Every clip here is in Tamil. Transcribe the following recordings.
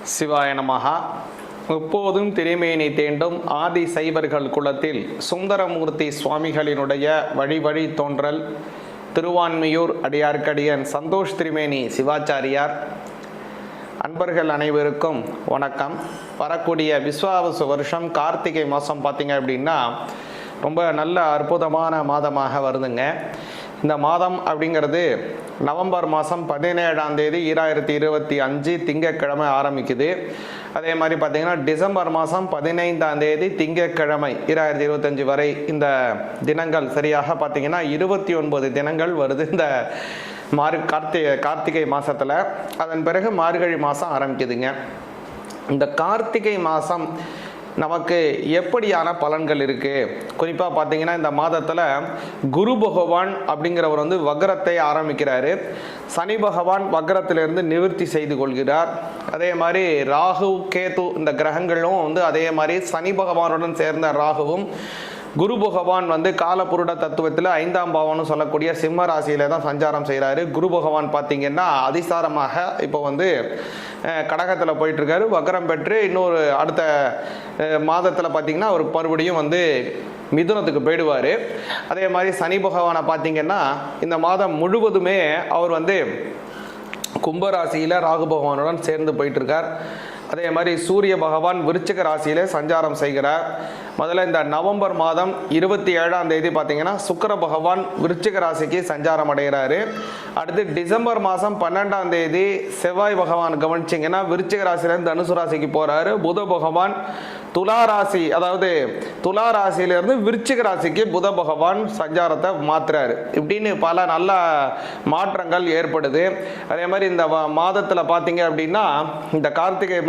சிவாய நமஹா. எப்போதும் திருமேனி தேண்டும் ஆதி சைவர்கள் குலத்தில் சுந்தரமூர்த்தி சுவாமிகளினுடைய வழி தோன்றல் திருவான்மியூர் அடியார்க்கடியன் சந்தோஷ் திருமேனி சிவாச்சாரியார். அன்பர்கள் அனைவருக்கும் வணக்கம். வரக்கூடிய விஸ்வாவசு வருஷம் கார்த்திகை மாதம் பார்த்திங்க அப்படின்னா ரொம்ப நல்ல அற்புதமான மாதமாக வருதுங்க. இந்த மாதம் அப்படிங்கிறது நவம்பர் மாதம் 17ஆம் தேதி 2025 திங்கட்கிழமை ஆரம்பிக்குது. அதே மாதிரி பார்த்திங்கன்னா டிசம்பர் மாதம் 15ஆம் தேதி திங்கட்கிழமை 2025 வரை இந்த தினங்கள் சரியாக பார்த்திங்கன்னா 29 தினங்கள் வருது இந்த கார்த்திகை மாதத்தில். அதன் பிறகு மார்கழி மாதம் ஆரம்பிக்குதுங்க. இந்த கார்த்திகை மாதம் நமக்கு எப்படியான பலன்கள் இருக்குது? குறிப்பாக பார்த்தீங்கன்னா இந்த மாதத்தில் குரு பகவான் அப்படிங்கிறவர் வக்ரத்தை ஆரம்பிக்கிறாரு. சனி பகவான் வக்ரத்திலிருந்து நிவர்த்தி செய்து கொள்கிறார். அதே மாதிரி ராகு கேது இந்த கிரகங்களும் அதே மாதிரி சனி பகவானுடன் சேர்ந்த ராகுவும் குரு பகவான் காலபுருட தத்துவத்தில் 5ஆம் பாவம்னு சொல்லக்கூடிய சிம்ம ராசியில தான் சஞ்சாரம் செய்கிறாரு. குரு பகவான் பார்த்தீங்கன்னா அதிசாரமாக இப்போ கடகத்தில் போயிட்டுருக்காரு. வக்ரம் பெற்று இன்னொரு அடுத்த மாதத்தில் பார்த்தீங்கன்னா அவர் மறுபடியும் மிதுனத்துக்கு போயிடுவார். அதே மாதிரி சனி பகவானை பார்த்தீங்கன்னா இந்த மாதம் முழுவதுமே அவர் கும்பராசியில் ராகு பகவானுடன் சேர்ந்து போயிட்டுருக்கார். அதே மாதிரி சூரிய பகவான் விருச்சிக ராசியிலே சஞ்சாரம் செய்கிறார். முதல்ல இந்த நவம்பர் மாதம் 27ஆம் தேதி பார்த்தீங்கன்னா சுக்கிர பகவான் விருச்சிக ராசிக்கு சஞ்சாரம் அடைகிறாரு. அடுத்து டிசம்பர் மாதம் 12ஆம் தேதி செவ்வாய் பகவான் கவனிச்சிங்கன்னா விருச்சிக ராசியிலேருந்து தனுசு ராசிக்கு போகிறாரு. புத பகவான் துலா ராசி, அதாவது துலா ராசியிலிருந்து விருச்சிக ராசிக்கு புத பகவான் சஞ்சாரத்தை மாற்றுறாரு. இப்படின்னு பல நல்ல மாற்றங்கள் ஏற்படுது. அதே மாதிரி இந்த மாதத்தில் பார்த்தீங்க அப்படின்னா இந்த கார்த்திகை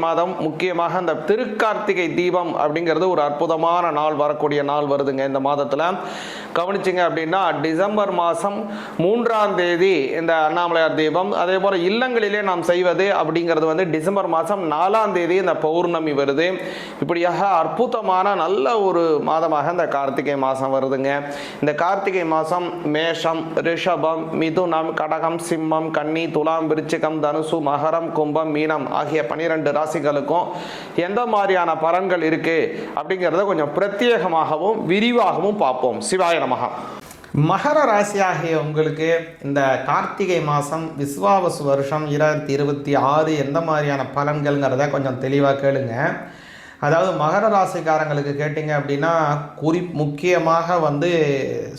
மாதம் முக்கியமாக இந்த திருக்கார்த்திகை தீபம் அப்படிங்கிறது ஒரு அற்புதமான நாள், வரக்கூடிய நாள் வருதுங்க. இந்த மாதத்தில் கவனிச்சிங்க அப்படின்னா டிசம்பர் மாதம் 3ஆம் தேதி இந்த அண்ணாமலையார் தீபம், அதே போல் இல்லங்களிலே நாம் செய்வது அப்படிங்கிறது டிசம்பர் மாதம் 4ஆம் தேதி இந்த பௌர்ணமி வருது. இப்படியாக அற்புதமான நல்ல ஒரு மாதமாக இந்த கார்த்திகை மாதம் வருதுங்க. இந்த கார்த்திகை மாதம் மேஷம், ரிஷபம், மிதுனம், கடகம், சிம்மம், கன்னி, துலாம், விருச்சிகம், தனுசு, மகரம், கும்பம், மீனம் ஆகிய 12 ராசிகளுக்கும் எந்த மாதிரியான பலன்கள் இருக்கு அப்படிங்கிறத கொஞ்சம் பிரத்யேகமாகவும் விரிவாகவும் பார்ப்போம். சிவாய நமஹா. மகர ராசியாகிய உங்களுக்கு இந்த கார்த்திகை மாதம் விஸ்வாவசு வருஷம் 2026 எந்த மாதிரியான பலன்கள்ங்கிறத கொஞ்சம் தெளிவாக கேளுங்க. அதாவது மகர ராசிக்காரங்களுக்கு கேட்டிங்க அப்படின்னா முக்கியமாக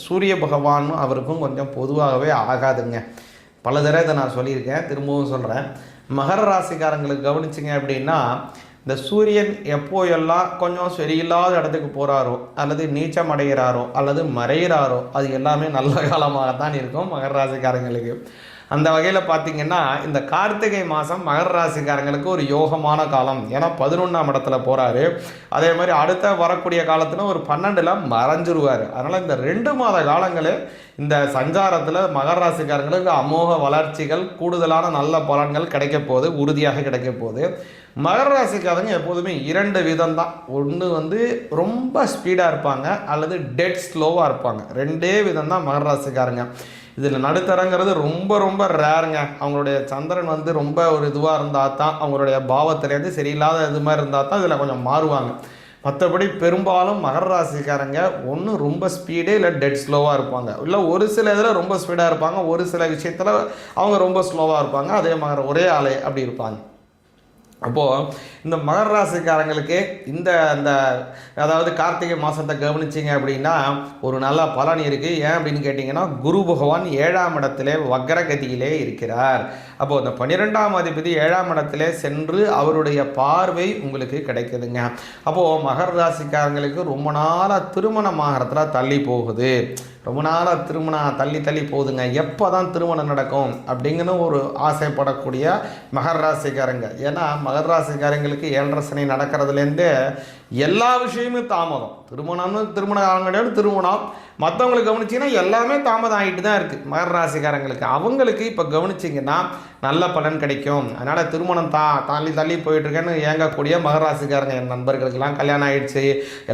சூரிய பகவான் அவருக்கும் கொஞ்சம் பொதுவாகவே ஆகாதுங்க. பல தடவை இதை நான் சொல்லியிருக்கேன், திரும்பவும் சொல்கிறேன். மகர ராசிக்காரங்களுக்கு கவனிச்சிங்க அப்படின்னா இந்த சூரியன் எப்போ எல்லாம் கொஞ்சம் சரியில்லாத இடத்துக்கு போகிறாரோ அல்லது நீச்சம் அடைகிறாரோ அல்லது மறைகிறாரோ அது எல்லாமே நல்ல காலமாகத்தான் இருக்கும் மகர ராசிக்காரங்களுக்கு. அந்த வகையில் பார்த்திங்கன்னா இந்த கார்த்திகை மாதம் மகர ராசிக்காரங்களுக்கு ஒரு யோகமான காலம். ஏன்னா 11ஆம் இடத்துல போகிறாரு. அதே மாதிரி அடுத்த வரக்கூடிய காலத்தில் ஒரு 12ல் மறைஞ்சிருவார். அதனால் இந்த 2 மாத காலங்களே இந்த சஞ்சாரத்தில் மகர ராசிக்காரங்களுக்கு அமோக வளர்ச்சிகள், கூடுதலான நல்ல பலன்கள் கிடைக்க போகுது, உறுதியாக கிடைக்க போகுது. மகர ராசிக்காரங்க எப்போதுமே 2 விதம் தான். ஒன்று ரொம்ப ஸ்பீடாக இருப்பாங்க அல்லது டெட் ஸ்லோவாக இருப்பாங்க. 2 விதம் தான் மகர ராசிக்காரங்க. இதில் நடுத்தரங்கிறது ரொம்ப ரொம்ப ரேருங்க. அவங்களுடைய சந்திரன் ரொம்ப ஒரு இதுவாக இருந்தால் தான், அவங்களுடைய பாவத்திலேருந்து சரியில்லாத இது மாதிரி இருந்தால் தான் இதில் கொஞ்சம் மாறுவாங்க. மற்றபடி பெரும்பாலும் மகர ராசிக்காரங்க ஒன்று ரொம்ப ஸ்பீடே இல்லை டெட் ஸ்லோவாக இருப்பாங்க. இல்லை ஒரு சில இதில் ரொம்ப ஸ்பீடாக இருப்பாங்க, ஒரு சில விஷயத்தில் அவங்க ரொம்ப ஸ்லோவாக இருப்பாங்க. அதே மாதிரி ஒரே ஆளே அப்படி இருப்பாங்க. அப்போது இந்த மகர ராசிக்காரங்களுக்கு இந்த அதாவது கார்த்திகை மாதத்தை கவனிச்சிங்க அப்படின்னா ஒரு நல்ல பலன் இருக்குது. ஏன் அப்படின்னு கேட்டிங்கன்னா குரு பகவான் 7ஆம் இடத்திலே வக்ரகதியிலே இருக்கிறார். அப்போது இந்த 12ஆம் அதிபதி 7ஆம் இடத்திலே சென்று அவருடைய பார்வை உங்களுக்கு கிடைக்குதுங்க. அப்போது மகர ராசிக்காரங்களுக்கு ரொம்ப நாளாக திருமணமாகறதுல தள்ளி போகுது. ரொம்ப நாளாக திருமணம் தள்ளி போகுதுங்க. எப்போ தான் திருமணம் நடக்கும் அப்படிங்கன்னு ஒரு ஆசைப்படக்கூடிய மகர ராசிக்காரங்க. ஏன்னா மகர ராசிக்காரங்களுக்கு 7.5 சனி நடக்கிறதுலேருந்தே எல்லா விஷயமும் தாமதம். திருமணம் காலம் கிடையாது, திருமணம் மற்றவங்களுக்கு கவனிச்சிங்கன்னா எல்லாமே தாமதம் ஆகிட்டு தான் இருக்குது மகர ராசிக்காரங்களுக்கு. அவங்களுக்கு இப்போ கவனிச்சிங்கன்னா நல்ல பலன் கிடைக்கும். அதனால் திருமணம் தள்ளி போயிட்டுருக்கேன்னு ஏங்கக்கூடிய மகர ராசிக்காரங்க என் நண்பர்களுக்கெல்லாம் கல்யாணம் ஆகிடுச்சு.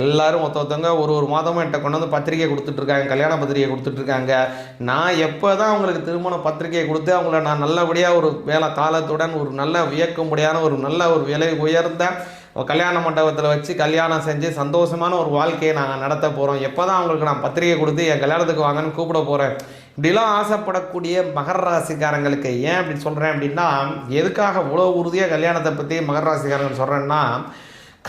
எல்லோரும் ஒருத்தவங்க ஒரு மாதமும் என்கிட்ட கொண்டு வந்து பத்திரிக்கை கொடுத்துட்ருக்காங்க, கல்யாண பத்திரிக்கை கொடுத்துட்ருக்காங்க. நான் எப்போ தான் அவங்களுக்கு திருமண பத்திரிகையை கொடுத்து அவங்கள நான் நல்லபடியாக ஒரு வேலை காலத்துடன் ஒரு நல்ல வியக்கும்படியான ஒரு நல்ல ஒரு விலை உயர்ந்த கல்யாண மண்டபத்தில் வச்சு கல்யாணம் செஞ்சு சந்தோஷமான ஒரு வாழ்க்கையை நாங்கள் நடத்த போகிறோம், எப்போ தான் அவங்களுக்கு நான் பத்திரிகை கொடுத்து என் கல்யாணத்துக்கு வாங்கன்னு கூப்பிட போகிறேன், இப்படிலாம் ஆசைப்படக்கூடிய மகர ராசிக்காரங்களுக்கு ஏன் அப்படி சொல்கிறேன் அப்படின்னா, எதுக்காக இவ்வளோ உறுதியாக கல்யாணத்தை பற்றி மகர ராசிக்காரங்க சொல்கிறேன்னா,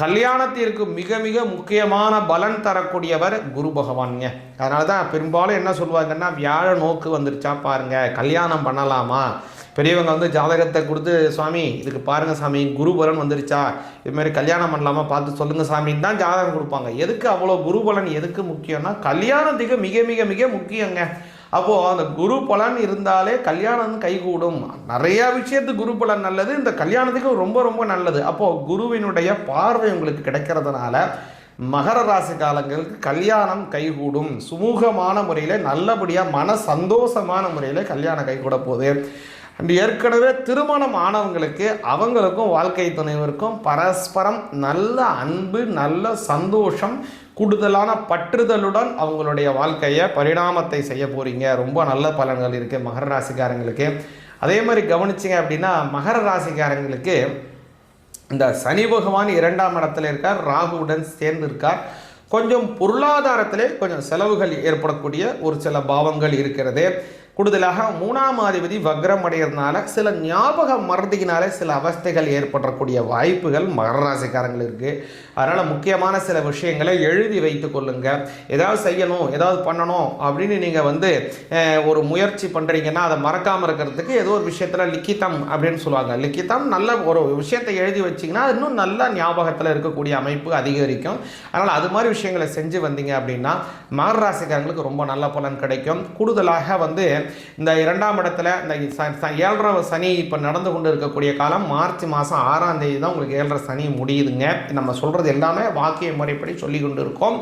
கல்யாணத்திற்கு மிக மிக முக்கியமான பலன் தரக்கூடியவர் குரு பகவான்ங்க. அதனால தான் பெரும்பாலும் என்ன சொல்லுவாங்கன்னா, வியாழ நோக்கு வந்துருச்சா பாருங்கள், கல்யாணம் பண்ணலாமா. பெரியவங்க வந்து ஜாதகத்தை கொடுத்து, சுவாமி இதுக்கு பாருங்கள் சாமி குருபலன் வந்துருச்சா, இதுமாதிரி கல்யாணம் பண்ணலாமா பார்த்து சொல்லுங்கள் சாமின்னு தான் ஜாதகம் கொடுப்பாங்க. எதுக்கு அவ்வளோ குருபலன் எதுக்கு முக்கியம்னா, கல்யாணத்துக்கு மிக மிக மிக முக்கியங்க. அப்போது அந்த குரு பலன் இருந்தாலே கல்யாணம் கைகூடும். நிறையா விஷயத்துக்கு குரு பலன் நல்லது, இந்த கல்யாணத்துக்கு ரொம்ப ரொம்ப நல்லது. அப்போது குருவினுடைய பார்வை உங்களுக்கு கிடைக்கிறதுனால மகர ராசி காலங்களுக்கு கல்யாணம் கைகூடும். சுமூகமான முறையில் நல்லபடியாக மன சந்தோஷமான முறையில் கல்யாணம் கைகூட போகுது. அண்ட் ஏற்கனவே திருமணம் ஆனவங்களுக்கு அவங்களுக்கும் வாழ்க்கை துணைவருக்கும் பரஸ்பரம் நல்ல அன்பு, நல்ல சந்தோஷம், கூடுதலான பற்றுதலுடன் அவங்களுடைய வாழ்க்கையை பரிணாமத்தை செய்ய போகிறீங்க. ரொம்ப நல்ல பலன்கள் இருக்குது மகர ராசிக்காரங்களுக்கு. அதே மாதிரி கவனிச்சிங்க அப்படின்னா, மகர ராசிக்காரங்களுக்கு இந்த சனி பகவான் 2ஆம் இடத்துல இருக்கார், ராகுவுடன் சேர்ந்து இருக்கார். கொஞ்சம் பொருளாதாரத்திலே கொஞ்சம் செலவுகள் ஏற்படக்கூடிய ஒரு சில பாவங்கள் இருக்கிறது. கூடுதலாக 3ஆம் அதிபதி வக்ரம் அடைகிறதுனால சில ஞாபக மறதியினால சில அவஸ்தைகள் ஏற்படக்கூடிய வாய்ப்புகள் மகர ராசிக்காரங்கள் இருக்குது. அதனால் முக்கியமான சில விஷயங்களை எழுதி வைத்து கொள்ளுங்கள். ஏதாவது செய்யணும், ஏதாவது பண்ணணும் அப்படின்னு நீங்கள் வந்து ஒரு முயற்சி பண்ணுறீங்கன்னா அதை மறக்காமல் இருக்கிறதுக்கு ஏதோ ஒரு விஷயத்தில் லிக்கிதம் அப்படின்னு சொல்லுவாங்க. லிக்கிதம் நல்ல ஒரு விஷயத்தை எழுதி வச்சிங்கன்னா இன்னும் நல்ல ஞாபகத்தில் இருக்கக்கூடிய அமைப்பு அதிகரிக்கும். அதனால் அது மாதிரி விஷயங்களை செஞ்சு வந்தீங்க அப்படின்னா மகர ராசிக்காரங்களுக்கு ரொம்ப நல்ல பலன் கிடைக்கும். கூடுதலாக வந்து இந்த 2ஆம் இடத்துல இந்த 7ரை சனி இப்போ நடந்து கொண்டு இருக்கக்கூடிய காலம் மார்ச் மாதம் 6ஆம் தேதி தான் உங்களுக்கு 7ரை சனி முடியுதுங்க. நம்ம சொல்கிறது எல்லாமே வாக்கிய முறைப்படி சொல்லி கொண்டு இருக்கோம்.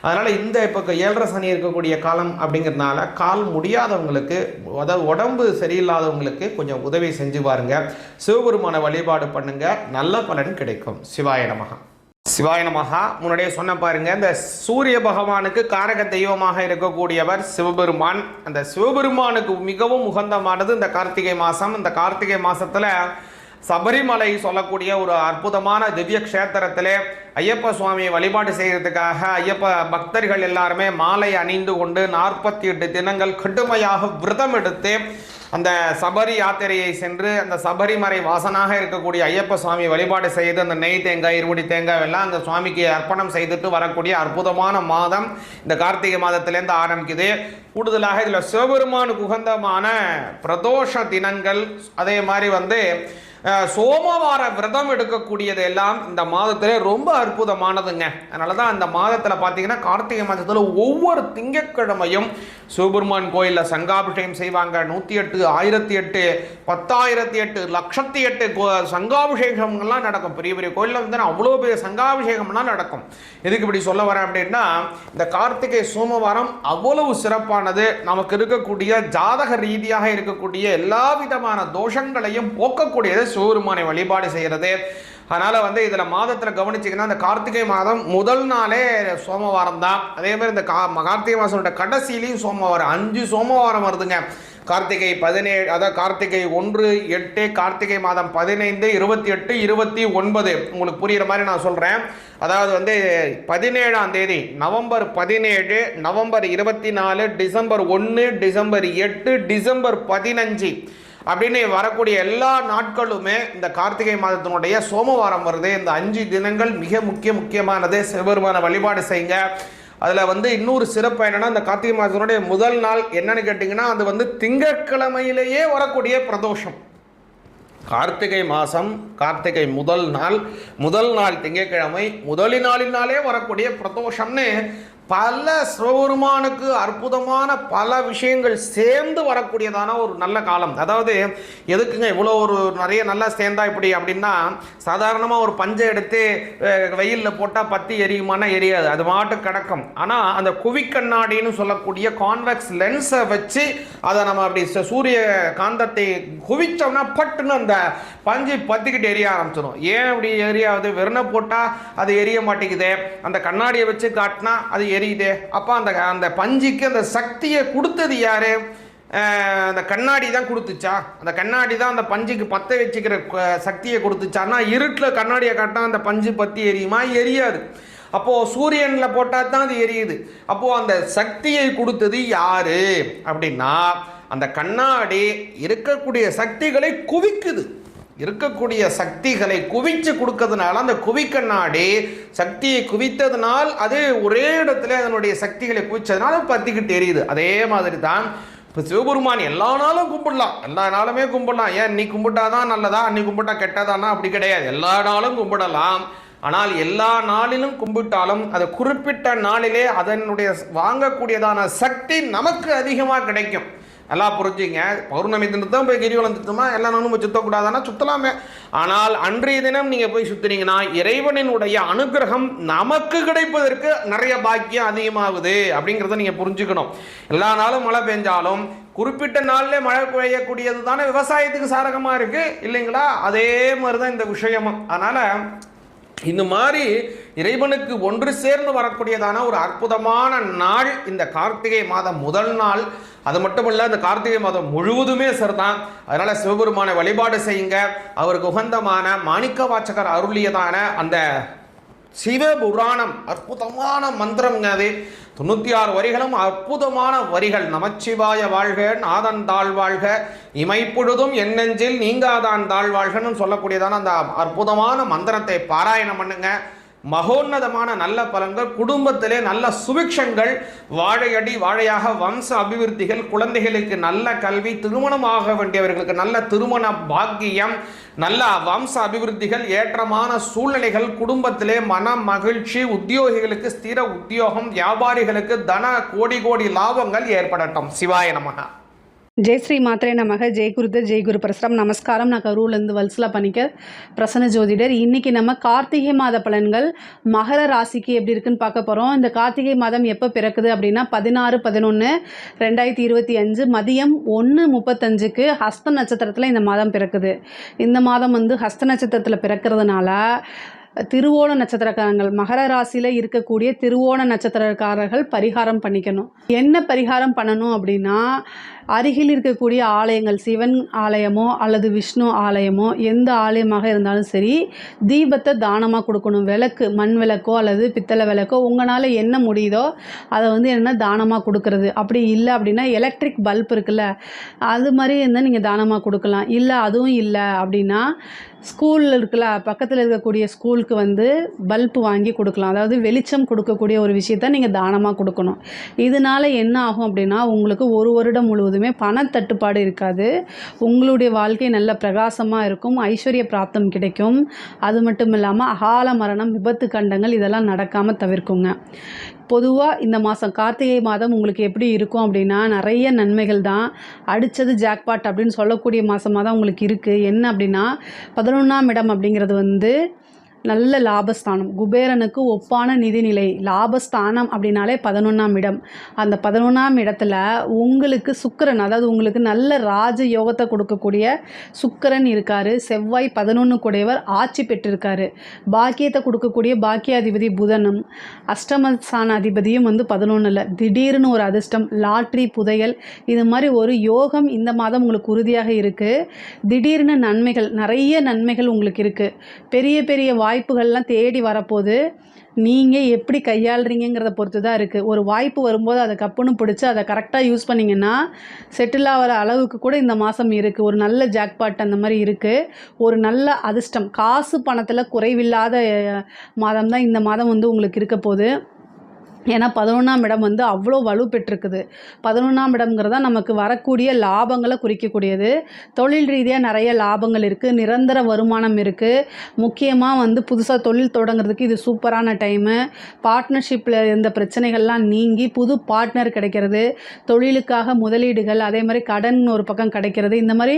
அதனால் இந்த இப்போ 7ரை சனி இருக்கக்கூடிய காலம் அப்படிங்கிறதுனால கால் முடியாதவங்களுக்கு, அதாவது உடம்பு சரியில்லாதவங்களுக்கு கொஞ்சம் உதவி செஞ்சு பாருங்க. சிவபெருமான வழிபாடு பண்ணுங்க, நல்ல பலன் கிடைக்கும். சிவாய நமஹ. சிவாய நமஹா. முன்னாடியே சொன்ன பாருங்க, இந்த சூரிய பகவானுக்கு காரக தெய்வமாக இருக்கக்கூடியவர் சிவபெருமான். அந்த சிவபெருமானுக்கு மிகவும் உகந்தமானது இந்த கார்த்திகை மாதம். இந்த கார்த்திகை மாதத்தில் சபரிமலை சொல்லக்கூடிய ஒரு அற்புதமான திவ்ய க்ஷேத்திரத்திலே ஐயப்ப சுவாமியை வழிபாடு செய்கிறதுக்காக ஐயப்ப பக்தர்கள் எல்லாருமே மாலை அணிந்து கொண்டு 48 தினங்கள் கடுமையாக விரதம் எடுத்து அந்த சபரி யாத்திரையை சென்று அந்த சபரிமலை வாசனாக இருக்கக்கூடிய ஐயப்ப சுவாமி வழிபாடு செய்து அந்த நெய் தேங்காய், இருமுடி தேங்காய் எல்லாம் அந்த சுவாமிக்கு அர்ப்பணம் செய்துட்டு வரக்கூடிய அற்புதமான மாதம் இந்த கார்த்திகை மாதத்திலேருந்து ஆரம்பிக்குது. கூடுதலாக இதில் சிவபெருமானுக்கு உகந்தமான பிரதோஷ தினங்கள், அதே மாதிரி வந்து சோமவார விரதம் எடுக்கக்கூடியது எல்லாம் இந்த மாதத்திலே ரொம்ப அற்புதமானதுங்க. அதனால தான் அந்த மாதத்தில் பார்த்தீங்கன்னா கார்த்திகை மாதத்தில் ஒவ்வொரு திங்கட்கிழமையும் சிவபெருமான் கோயிலில் சங்காபிஷேகம் செய்வாங்க. 108, 1008, 10,008, 1,08 சங்காபிஷேகங்கள்லாம் நடக்கும். பெரிய பெரிய கோயிலில் வந்து அவ்வளோ பெரிய சங்காபிஷேகம்லாம் நடக்கும். எதுக்கு இப்படி சொல்ல வரேன் அப்படின்னா, இந்த கார்த்திகை சோமவாரம் அவ்வளவு சிறப்பானது. நமக்கு இருக்கக்கூடிய ஜாதக ரீதியாக இருக்கக்கூடிய எல்லா விதமான தோஷங்களையும் போக்கக்கூடியது சிவபெருமானை வழிபாடு செய்கிறது. அதனால் வந்து இதில் மாதத்தில் கவனிச்சிங்கன்னா இந்த கார்த்திகை மாதம் முதல் நாளே சோமவாரம் தான். அதே மாதிரி இந்த கார்த்திகை மாதத்தோட கடைசியிலையும் சோமவாரம், 5 சோமவாரம் வருதுங்க. கார்த்திகை 17, அதாவது கார்த்திகை 1, 8, கார்த்திகை மாதம் 15, 28, 29. உங்களுக்கு புரிகிற மாதிரி நான் சொல்கிறேன். அதாவது வந்து 17ஆம் தேதி November 17, November 24, December 1, December 8, December 15 அப்படின்னு வரக்கூடிய எல்லா நாட்களுமே இந்த கார்த்திகை மாதத்தினுடைய சோமவாரம் வருது. இந்த 5 தினங்கள் மிக முக்கியமானது. சிவபெருமான வழிபாடு செய்யுங்க. அதில் வந்து இன்னொரு சிறப்பு என்னென்னா, இந்த கார்த்திகை மாதத்தினுடைய முதல் நாள் என்னன்னு கேட்டிங்கன்னா, அது வந்து திங்கட்கிழமையிலேயே வரக்கூடிய பிரதோஷம். கார்த்திகை மாதம் கார்த்திகை முதல் நாள் திங்கட்கிழமை முதலினாலே வரக்கூடிய பிரதோஷம்னு பல சிவபெருமானுக்கு அற்புதமான பல விஷயங்கள் சேர்ந்து வரக்கூடியதான ஒரு நல்ல காலம். அதாவது எதுக்குங்க இவ்வளோ ஒரு நிறைய நல்லா சேர்ந்தா இப்படி அப்படின்னா, சாதாரணமாக ஒரு பஞ்சை எடுத்து வெயிலில் போட்டால் பற்றி எரியுமானா எரியாது, அது மாட்டு கிடக்கும். ஆனால் அந்த குவிக்கண்ணாடின்னு சொல்லக்கூடிய கான்வெக்ஸ் லென்ஸை வச்சு அதை நம்ம அப்படி சூரிய காந்தத்தை குவிச்சோம்னா பட்டுன்னு அந்த பஞ்சு பற்றிக்கிட்டு எரிய ஆரம்பிச்சிடும். ஏன் அப்படி எரியாது? வெறுனை போட்டால் அது எரிய மாட்டேங்குது, அந்த கண்ணாடியை வச்சு காட்டினா அது எரியுதே. அப்போ அந்த பஞ்சுக்கு அந்த சக்தியை கொடுத்தது யாரு? அந்த கண்ணாடி தான் கொடுத்துச்சா? அந்த கண்ணாடி தான் அந்த பஞ்சுக்கு பற்ற வச்சுக்கிற சக்தியை கொடுத்துச்சான்னா, இருட்டில் கண்ணாடியை காட்டினா அந்த பஞ்சு பற்றி எரியுமா? எரியாது. அப்போது சூரியனில் போட்டால் தான் அது எரியுது. அப்போது அந்த சக்தியை கொடுத்தது யாரு அப்படின்னா, அந்த கண்ணாடி இருக்கக்கூடிய சக்திகளை குவிக்குது. இருக்கக்கூடிய சக்திகளை குவிச்சு கொடுக்கறதுனால அந்த குவிக்கண்ணாடி சக்தியை குவித்ததுனால் அது ஒரே இடத்துல அதனுடைய சக்திகளை குவிச்சதுனால பற்றிக்கிட்டு தெரியுது. அதே மாதிரி தான் இப்போ சிவபெருமான் எல்லா நாளும் கும்பிடலாம், எல்லா நாளுமே கும்பிடலாம். ஏன் நீ கும்பிட்டாதான் நல்லதா, நீ கும்பிட்டா கெட்டதானா? அப்படி கிடையாது, எல்லா நாளும் கும்பிடலாம். ஆனால் எல்லா நாளிலும் கும்பிட்டாலும் அது குறிப்பிட்ட நாளிலே அதனுடைய வாங்கக்கூடியதான சக்தி நமக்கு அதிகமாக கிடைக்கும். நல்லா புரிஞ்சுங்க. பௌர்ணமி தினத்தான் போய் கிரிவலம் சுத்தமா எல்லா நாளும் போய் சுற்றக்கூடாதுன்னா சுற்றலாமே. ஆனால் அன்றைய தினம் நீங்கள் போய் சுற்றுனீங்கன்னா இறைவனினுடைய அனுகிரகம் நமக்கு கிடைப்பதற்கு நிறைய பாக்கியம் அதிகமாகுது அப்படிங்கிறத நீங்கள் புரிஞ்சுக்கணும். எல்லா நாளும் மழை பெஞ்சாலும் குறிப்பிட்ட நாளில் மழை பெய்யக்கூடியது தானே விவசாயத்துக்கு சாதகமாக இருக்குது இல்லைங்களா? அதே மாதிரி தான் இந்த விஷயமும். அதனால் இந்த மாதிரி இறைவனுக்கு ஒன்று சேர்ந்து வரக்கூடியதான ஒரு அற்புதமான நாள் இந்த கார்த்திகை மாதம் முதல் நாள். அது மட்டும் இல்லை, இந்த கார்த்திகை மாதம் முழுவதுமே சரிதான். அதனால் சிவபெருமானை வழிபாடு செய்யுங்க. அவருக்கு உகந்தமான மாணிக்க வாசகர் அருளியதான அந்த சிவபுராணம் அற்புதமான மந்திரம்ங்க. அது 96 வரிகளும் அற்புதமான வரிகள். நமச்சிவாய வாழ்க, நாதன் தாழ்வாழ்க, இமைப்பொழுதும் எண்ணெஞ்சில் நீங்காதான் தாழ்வாழ்கன்னு சொல்லக்கூடியதான அந்த அற்புதமான மந்திரத்தை பாராயணம் பண்ணுங்க. மகோன்னதமான நல்ல பலன்கள், குடும்பத்திலே நல்ல சுபிக்ஷங்கள், வாழையடி வாழையாக வம்ச அபிவிருத்திகள், குழந்தைகளுக்கு நல்ல கல்வி, திருமணமாக வேண்டியவர்களுக்கு நல்ல திருமண பாக்கியம், நல்ல வம்ச அபிவிருத்திகள், ஏற்றமான சூழ்நிலைகள், குடும்பத்திலே மன மகிழ்ச்சி, உத்தியோகிகளுக்கு ஸ்திர உத்தியோகம், வியாபாரிகளுக்கு தன கோடி கோடி லாபங்கள் ஏற்படட்டும். சிவாய நமக. ஜெய் ஸ்ரீ மாத்திரை நமக. ஜெய் குருத ஜெய் குரு பிரசரம். நமஸ்காரம். நான் கரூர்லேருந்து வல்சலா பணிக்கர், பிரசன்ன ஜோதிடர். இன்றைக்கி நம்ம கார்த்திகை மாத பலன்கள் மகர ராசிக்கு எப்படி இருக்குன்னு பார்க்க போகிறோம். இந்த கார்த்திகை மாதம் எப்போ பிறக்குது அப்படின்னா 16/11/2025 மதியம் 1:35 ஹஸ்த நட்சத்திரத்தில் இந்த மாதம் பிறக்குது. இந்த மாதம் ஹஸ்த நட்சத்திரத்தில் பிறக்கிறதுனால திருவோண நட்சத்திரக்காரங்கள், மகர ராசியில் இருக்கக்கூடிய திருவோண நட்சத்திரக்காரர்கள் பரிகாரம் பண்ணிக்கணும். என்ன பரிகாரம் பண்ணணும் அப்படின்னா, அருகில் இருக்கக்கூடிய ஆலயங்கள், சிவன் ஆலயமோ அல்லது விஷ்ணு ஆலயமோ எந்த ஆலயமாக இருந்தாலும் சரி, தீபத்தை தானமாக கொடுக்கணும். விளக்கு, மண் விளக்கோ அல்லது பித்தளை விளக்கோ உங்களால் என்ன முடியுதோ அதை என்ன தானமாக கொடுக்கறது. அப்படி இல்லை அப்படின்னா எலக்ட்ரிக் பல்ப் இருக்குல்ல, அது மாதிரி இருந்தால் நீங்கள் தானமாக கொடுக்கலாம். இல்லை அதுவும் இல்லை அப்படின்னா ஸ்கூலில் இருக்குல்ல, பக்கத்தில் இருக்கக்கூடிய ஸ்கூலுக்கு பல்ப் வாங்கி கொடுக்கலாம். அதாவது வெளிச்சம் கொடுக்கக்கூடிய ஒரு விஷயத்த நீங்கள் தானமாக கொடுக்கணும். இதனால் என்ன ஆகும் அப்படின்னா, உங்களுக்கு ஒரு வருடம் முழுவதுமே பணத்தட்டுப்பாடு இருக்காது. உங்களுடைய வாழ்க்கை நல்ல பிரகாசமாக இருக்கும். ஐஸ்வர்ய பிராப்தம் கிடைக்கும். அது மட்டும் இல்லாமல் அகால மரணம், விபத்து கண்டங்கள் இதெல்லாம் நடக்காமல் தவிர்க்குங்க. பொதுவாக இந்த மாதம் கார்த்திகை மாதம் உங்களுக்கு எப்படி இருக்கும் அப்படின்னா, நிறைய நன்மைகள் தான். அடித்தது ஜாக்பாட் அப்படின்னு சொல்லக்கூடிய மாதமாக தான் உங்களுக்கு இருக்குது. என்ன அப்படின்னா, 11ஆம் இடம் அப்படிங்கிறது நல்ல லாபஸ்தானம், குபேரனுக்கு ஒப்பான நிதிநிலை. லாபஸ்தானம் அப்படின்னாலே 11ஆம் இடம். அந்த 11ஆம் இடத்துல உங்களுக்கு சுக்கிரன், அதாவது உங்களுக்கு நல்ல ராஜ யோகத்தை கொடுக்கக்கூடிய சுக்கிரன் இருக்கார். செவ்வாய் 11 கூடையவர் ஆட்சி பெற்றிருக்காரு. பாக்கியத்தை கொடுக்கக்கூடிய பாக்கியாதிபதி புதனும், அஷ்டமஸ்தான அதிபதியும் 11ல். திடீர்னு ஒரு அதிர்ஷ்டம், லாட்ரி, புதையல், இது மாதிரி ஒரு யோகம் இந்த மாதம் உங்களுக்கு உறுதியாக இருக்குது. திடீர்னு நன்மைகள், நிறைய நன்மைகள் உங்களுக்கு இருக்குது. பெரிய பெரிய வாய்ப்புகள்லாம் தேடி வரப்போது. நீங்கள் எப்படி கையாளுறீங்கிறத பொறுத்து தான் இருக்குது. ஒரு வாய்ப்பு வரும்போது அதை கப்புன்னு பிடிச்சி அதை கரெக்டாக யூஸ் பண்ணிங்கன்னா செட்டில் ஆகிற அளவுக்கு கூட இந்த மாதம் இருக்குது. ஒரு நல்ல ஜாக்பாட் அந்த மாதிரி இருக்குது. ஒரு நல்ல அதிர்ஷ்டம், காசு பணத்தில் குறைவில்லாத மாதம் தான் இந்த மாதம் உங்களுக்கு இருக்க போகுது. ஏன்னா 11ஆம் இடம் வந்து அவ்வளோ வலு பெற்றிருக்குது. 11ஆம் இடம்ங்கிறதா நமக்கு வரக்கூடிய லாபங்களை குறிக்கக்கூடியது. தொழில் ரீதியாக நிறைய லாபங்கள் இருக்குது, நிரந்தர வருமானம் இருக்குது. முக்கியமாக வந்து புதுசாக தொழில் தொடங்குறதுக்கு இது சூப்பரான டைமு. பார்ட்னர்ஷிப்பில் இருந்த பிரச்சனைகள்லாம் நீங்கி புது பார்ட்னர் கிடைக்கிறது, தொழிலுக்காக முதலீடுகள், அதே மாதிரி கடன் ஒரு பக்கம் கிடைக்கிறது. இந்த மாதிரி